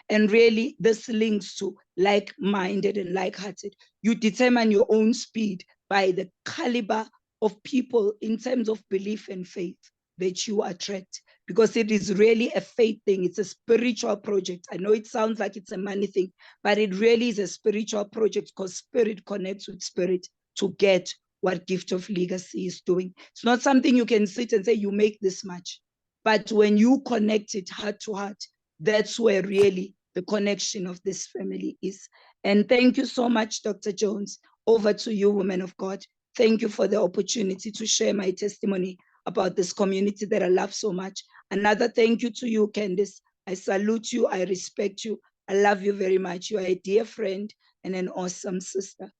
And really, this links to like-minded and like-hearted. You determine your own speed by the caliber of people in terms of belief and faith that you attract, because it is really a faith thing. It's a spiritual project. I know it sounds like it's a money thing, but it really is a spiritual project, because spirit connects with spirit to get what Gift of Legacy is doing. It's not something you can sit and say, you make this much. But when you connect it heart to heart, that's where really the connection of this family is. And thank you so much, Dr. Jones. Over to you, woman of God. Thank you for the opportunity to share my testimony about this community that I love so much. Another thank you to you, Candice. I salute you. I respect you. I love you very much. You are a dear friend and an awesome sister.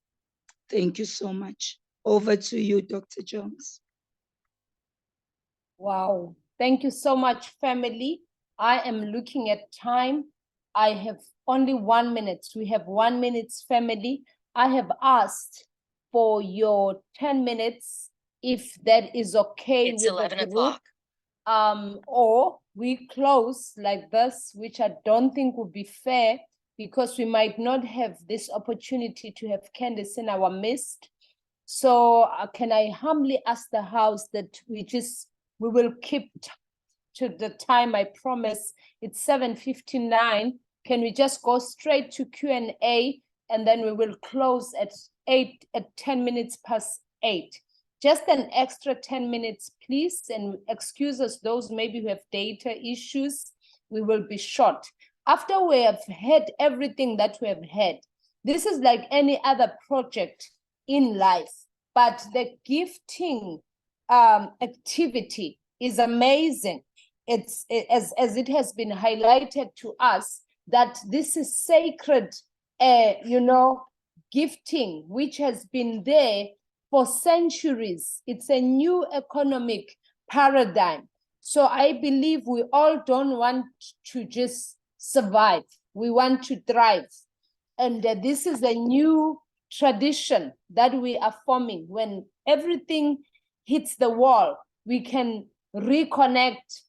Thank you so much. Over to you, Dr. Jones. Wow. Thank you so much, family. I am looking at time. I have only 1 minute. We have 1 minute, family. I have asked for your 10 minutes, if that is okay. It's with the 11 group. o'clock. Or we close like this, which I don't think would be fair, because we might not have this opportunity to have Candice in our midst. So can I humbly ask the house that we will keep to the time I promise. It's 7:59. Can we just go straight to Q&A, and then we will close at 10 minutes past 8. Just an extra 10 minutes, please, and excuse us those maybe who have data issues. We will be short. After we have had everything that we have had, this is like any other project in life, but the gifting activity is amazing. It's as it has been highlighted to us, that this is sacred, gifting, which has been there for centuries. It's a new economic paradigm. So I believe we all don't want to just survive. We want to thrive. And this is a new tradition that we are forming. When everything hits the wall, we can reconnect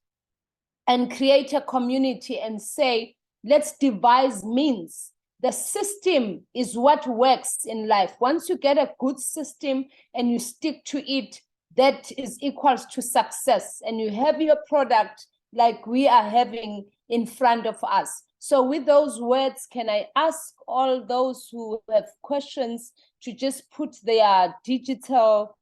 and create a community and say, let's devise means. The system is what works in life. Once you get a good system and you stick to it, that is equals to success. And you have your product like we are having in front of us. So with those words, can I ask all those who have questions to just put their digital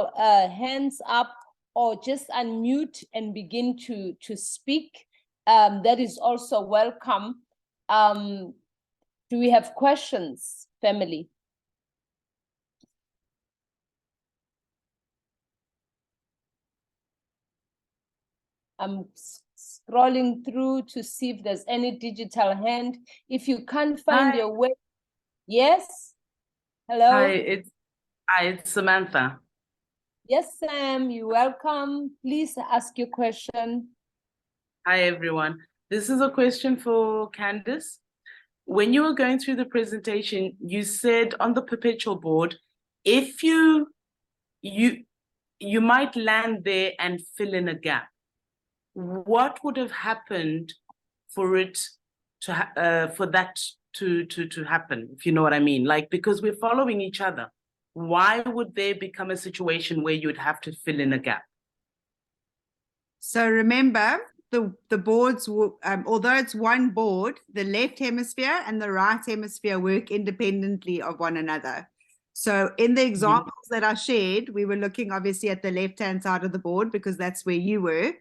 hands up, or just unmute and begin to speak? That is also welcome. Do we have questions, family? I'm scrolling through to see if there's any digital hand. If you can't find your way. Yes? Hello? Hi, it's Samantha. Yes, Sam, you're welcome. Please ask your question. Hi, everyone. This is a question for Candice. When you were going through the presentation, you said on the perpetual board, if you might land there and fill in a gap. What would have happened for it to for that to happen, if you know what I mean? Like, because we're following each other, why would there become a situation where you'd have to fill in a gap? So remember, the boards, although it's one board, the left hemisphere and the right hemisphere work independently of one another. So in the examples that I shared, we were looking obviously at the left-hand side of the board because that's where you were.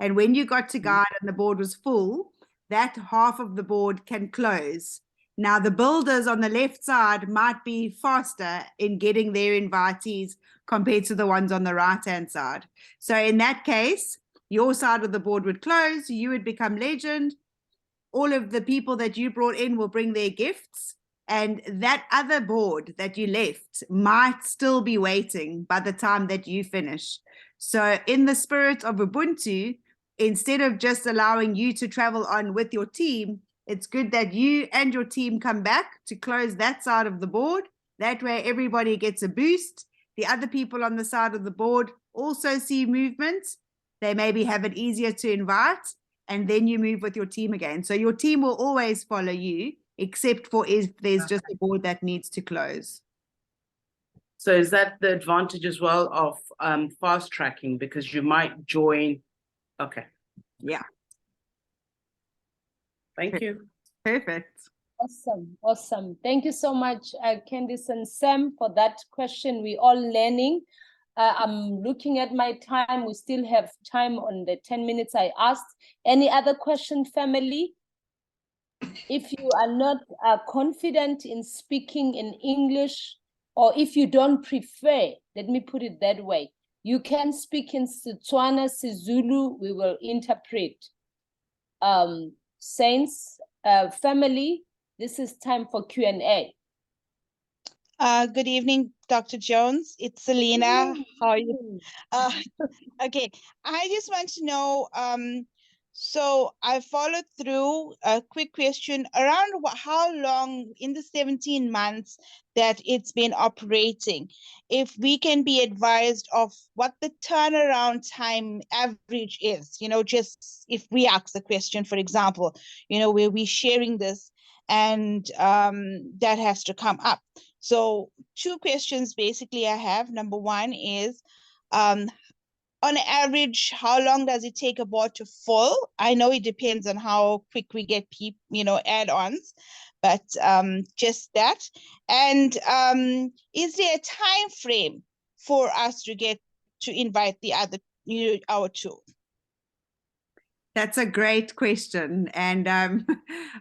And when you got to guide and the board was full, that half of the board can close. Now, the builders on the left side might be faster in getting their invitees compared to the ones on the right-hand side. So in that case, your side of the board would close, you would become legend. All of the people that you brought in will bring their gifts. And that other board that you left might still be waiting by the time that you finish. So in the spirit of Ubuntu, instead of just allowing you to travel on with your team, it's good that you and your team come back to close that side of the board. That way everybody gets a boost. The other people on the side of the board also see movement. They maybe have it easier to invite, and then you move with your team again. So your team will always follow you, except for if there's just a board that needs to close. So is that the advantage as well of fast tracking, because you might join? Okay. Yeah. Thank you. Perfect. Awesome, awesome. Thank you so much, Candice and Sam, for that question. We're all learning. I'm looking at my time. We still have time on the 10 minutes I asked. Any other question, family? If you are not confident in speaking in English, or if you don't prefer, let me put it that way, you can speak in Setswana, Sizulu, we will interpret. Saints, family, this is time for Q&A. Good evening, Dr. Jones. It's Selena. How are you? Okay, I just want to know, so I followed through a quick question around how long in the 17 months that it's been operating, if we can be advised of what the turnaround time average is, just if we ask the question, for example, where we're sharing this and that has to come up. So 2 questions basically I have. Number 1 is, on average, how long does it take a board to full? I know it depends on how quick we get add-ons, but just that. And is there a time frame for us to invite the other, our 2? That's a great question. And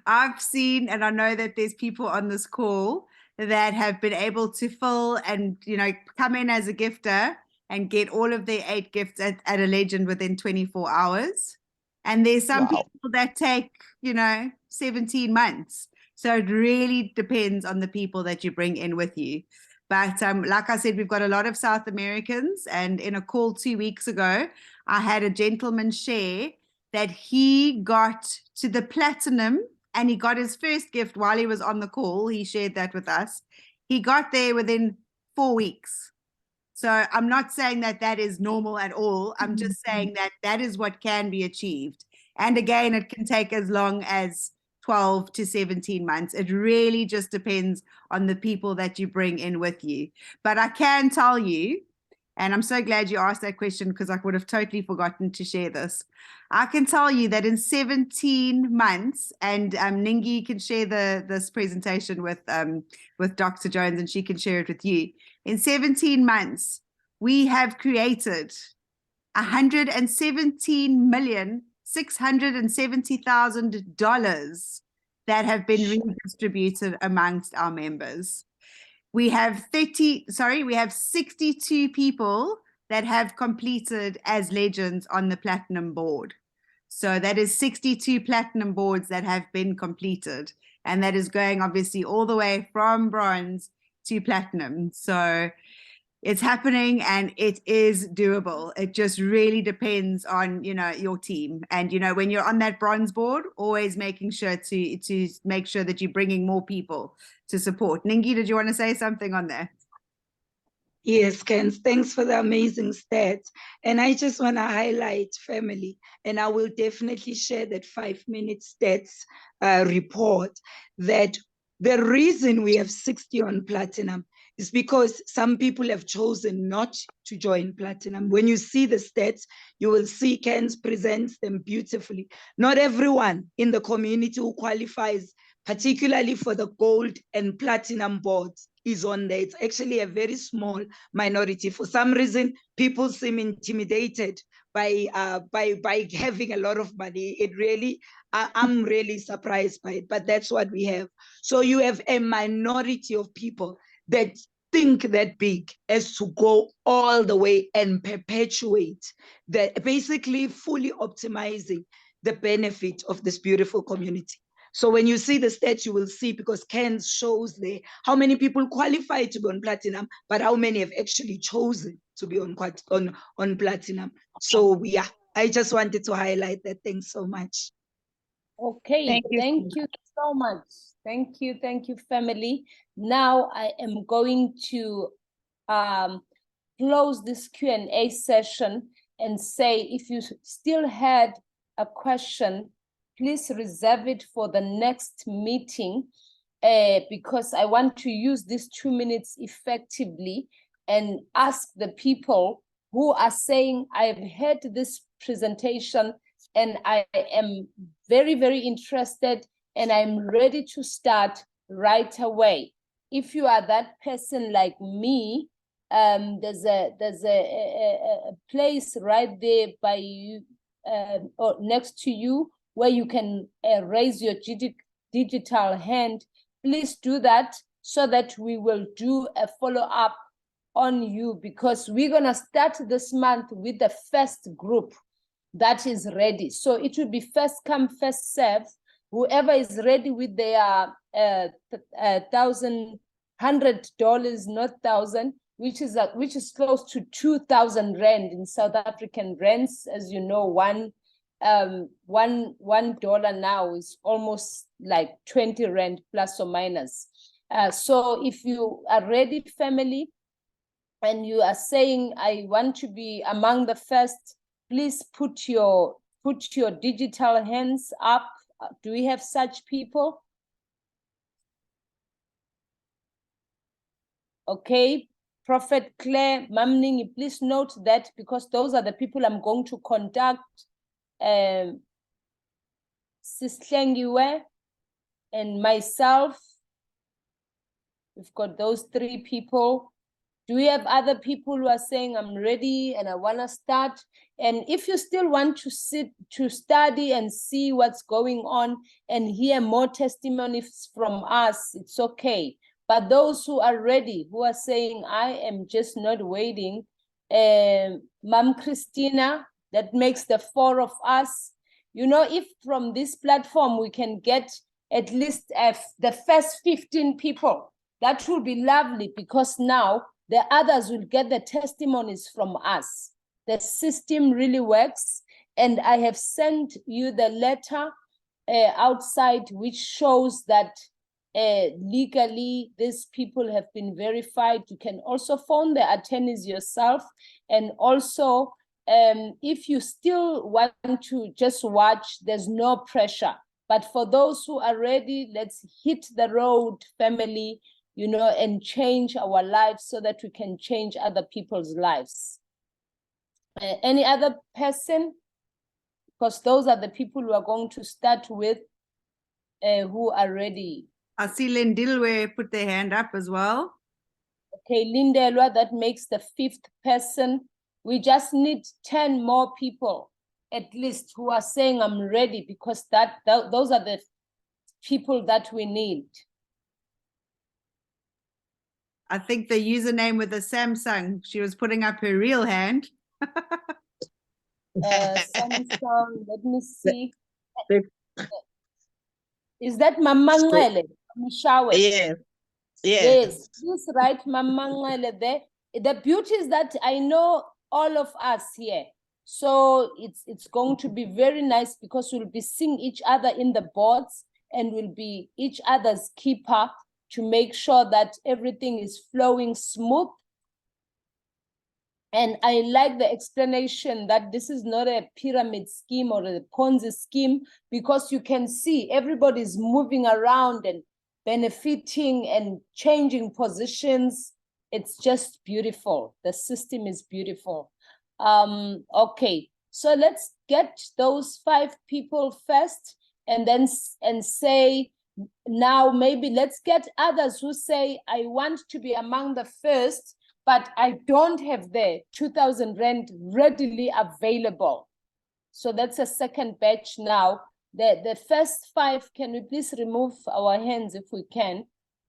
I've seen, and I know that there's people on this call that have been able to fill and, come in as a gifter and get all of their 8 gifts at a legend within 24 hours. And there's some people that take, 17 months. So it really depends on the people that you bring in with you. But like I said, we've got a lot of South Americans, and in a call 2 weeks ago, I had a gentleman share that he got to the platinum, and he got his first gift while he was on the call. He shared that with us. He got there within 4 weeks. So I'm not saying that that is normal at all. I'm just saying that that is what can be achieved. And again, it can take as long as 12 to 17 months. It really just depends on the people that you bring in with you. But I can tell you, and I'm so glad you asked that question because I would have totally forgotten to share this. I can tell you that in 17 months, and Ningi can share this presentation with Dr. Jones, and she can share it with you. In 17 months, we have created $117,670,000 that have been redistributed amongst our members. We have 62 people that have completed as legends on the platinum board. So that is 62 platinum boards that have been completed. And that is going obviously all the way from bronze to platinum. So it's happening and it is doable. It just really depends on, your team. And, when you're on that bronze board, always making sure to make sure that you're bringing more people to support. Ningi, did you want to say something on that? Yes, Ken, thanks for the amazing stats. And I just want to highlight family, and I will definitely share that 5-minute stats report, that the reason we have 60 on platinum is because some people have chosen not to join platinum. When you see the stats, you will see Ken presents them beautifully. Not everyone in the community who qualifies, particularly for the gold and platinum boards, is on there. It's actually a very small minority. For some reason, people seem intimidated by having a lot of money. It really, I'm really surprised by it, but that's what we have. So you have a minority of people that think that big as to go all the way and perpetuate that, basically fully optimizing the benefit of this beautiful community. So when you see the stats, you will see, because Ken shows there how many people qualify to be on platinum, but how many have actually chosen to be on platinum. So yeah, I just wanted to highlight that. Thanks so much. Okay, Thank you so thank you so much. Thank you, family. Now I am going to close this Q&A session and say, if you still had a question, please reserve it for the next meeting, because I want to use these 2 minutes effectively and ask the people who are saying, I've heard this presentation and I am very, very interested and I'm ready to start right away. If you are that person like me, there's a place right there by you, or next to you, where you can raise your digital hand. Please do that so that we will do a follow-up on you, because we're gonna start this month with the first group that is ready. So it will be first come, first serve. Whoever is ready with their $1,100, not thousand, which is close to 2,000 rand in South African rands. As you know, $1 now is almost like 20 rand plus or minus. So if you are ready, family, and you are saying, I want to be among the first, please put your digital hands up. Do we have such people? Okay, Prophet Claire, Mamning, please note that, because those are the people I'm going to contact. Sislengiwe and myself, we've got those 3 people. Do we have other people who are saying, I'm ready and I want to start? And if you still want to sit to study and see what's going on and hear more testimonies from us, it's okay. But those who are ready, who are saying, I am just not waiting, Mom Christina, that makes the 4 of us. You know, if from this platform we can get at least the first 15 people, that will be lovely, because now the others will get the testimonies from us. The system really works. And I have sent you the letter outside, which shows that legally these people have been verified. You can also phone the attorneys yourself. And also, if you still want to just watch, there's no pressure. But for those who are ready, let's hit the road, family, you know, and change our lives so that we can change other people's lives. Any other person? Because those are the people who are going to start with, who are ready. I see Lindilwe put their hand up as well. Okay, Lindelwa, that makes the 5th person. We just need 10 more people, at least, who are saying, I'm ready, because those are the people that we need. I think the username with the Samsung, she was putting up her real hand. Samsung, let me see. Is that Mamangele? Yes. Yes, please write Mamangele there. The beauty is that I know all of us here. So it's going to be very nice, because we'll be seeing each other in the boards and we'll be each other's keeper to make sure that everything is flowing smooth. And I like the explanation that this is not a pyramid scheme or a Ponzi scheme, because you can see everybody's moving around and benefiting and changing positions. It's just beautiful. The system is beautiful. Okay, so let's get those 5 people first, and then say, now maybe let's get others who say, I want to be among the first, but I don't have the 2,000 rand readily available. So that's a second batch now. The first 5, can we please remove our hands if we can?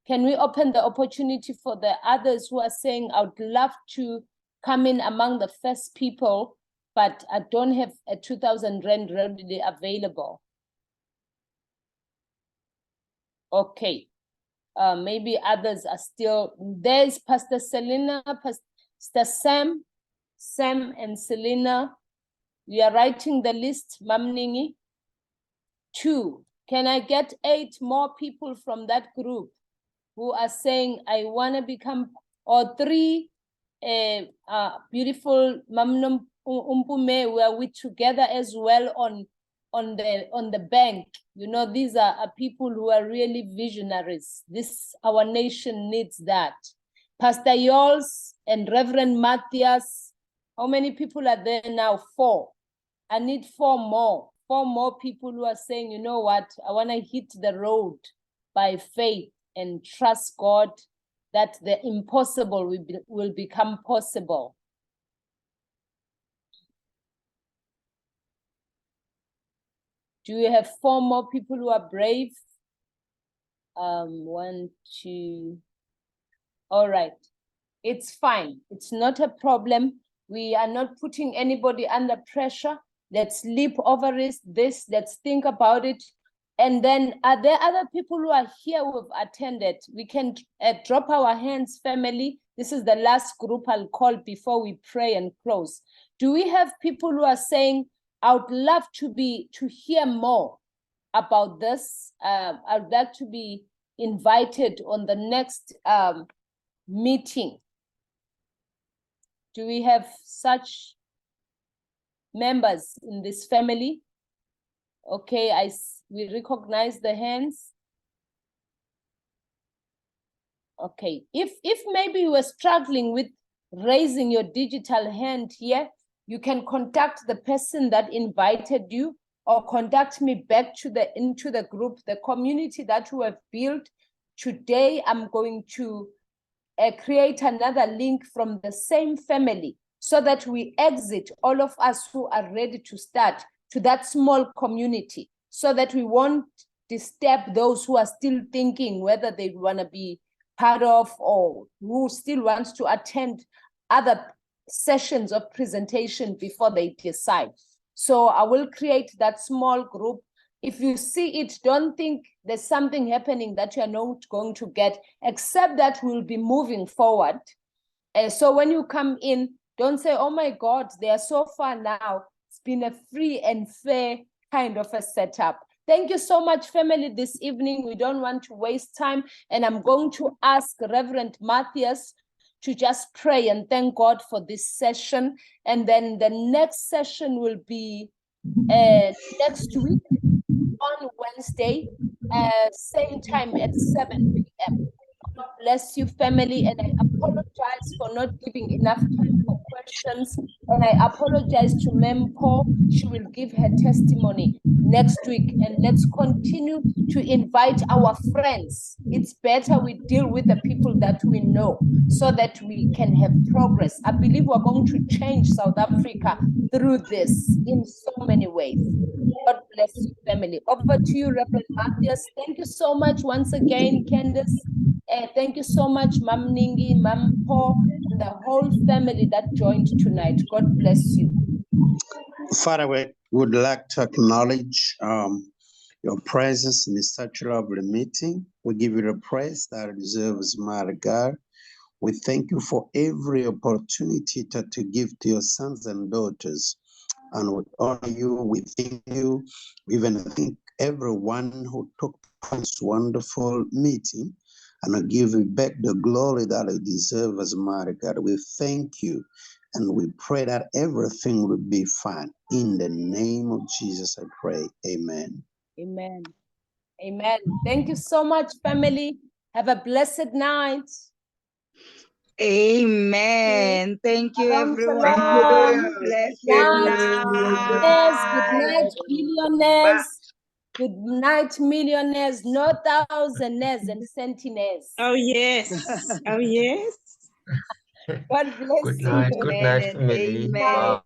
Can we open the opportunity for the others who are saying, I would love to come in among the first people, but I don't have a 2,000 rand readily available? Okay. Maybe others are still, there's Pastor Selena, Pastor Sam and Selena. You are writing the list, Mam Ningi. 2, can I get 8 more people from that group who are saying, I want to become, or 3, beautiful Mamnum Umpume, where we together as well on the bank. You know, these are people who are really visionaries. Our nation needs that. Pastor Yols and Reverend Matthias, how many people are there now? 4. I need 4 more. 4 more people who are saying, you know what, I want to hit the road by faith and trust God that the impossible will become possible. Do you have 4 more people who are brave? 1, 2. All right. It's fine. It's not a problem. We are not putting anybody under pressure. Let's sleep over this. Let's think about it. And then are there other people who are here who have attended? We can drop our hands, family. This is the last group I'll call before we pray and close. Do we have people who are saying, I would love to hear more about this? I'd like to be invited on the next meeting. Do we have such members in this family? Okay, we recognize the hands. Okay, if maybe you were struggling with raising your digital hand here, you can contact the person that invited you, or contact me back into the group, the community that we have built. Today, I'm going to create another link from the same family so that we exit, all of us who are ready to start, to that small community, so that we won't disturb those who are still thinking whether they want to be part of, or who still wants to attend other sessions of presentation before they decide. So I will create that small group. If you see it, don't think there's something happening that you're not going to get, except that we'll be moving forward. So when you come in, don't say, oh my God, they are so far now. It's been a free and fair kind of a setup. Thank you so much, family, this evening. We don't want to waste time. And I'm going to ask Reverend Matthias to just pray and thank God for this session. And then the next session will be next week on Wednesday, same time at 7 p.m. God bless you, family, and I apologize for not giving enough time for questions, and I apologize to Mem Paul. She will give her testimony next week, and let's continue to invite our friends. It's better we deal with the people that we know so that we can have progress. I believe we're going to change South Africa through this in so many ways. God bless you, family. Over to you, Reverend Matthias. Thank you so much once again, Candace. Thank you so much, Mam Ningi, Mam Po, and the whole family that joined tonight. God bless you. Father, we would like to acknowledge your presence in such a lovely meeting. We give you the praise that deserves, mighty God. We thank you for every opportunity to give to your sons and daughters. And we honor you, we thank you, we even thank everyone who took part in this wonderful meeting. And I give you back the glory that it deserves, mighty God. We thank you, and we pray that everything will be fine. In the name of Jesus, I pray. Amen. Amen. Amen. Thank you so much, family. Have a blessed night. Amen. Thank you, Shalom, everyone. shalom. Blessed Yes, good night. night, millionaires. Good night, millionaires, no thousandaires and centenaires. Oh, yes. Oh, yes. God bless Good you. night, family. Amen. Bye.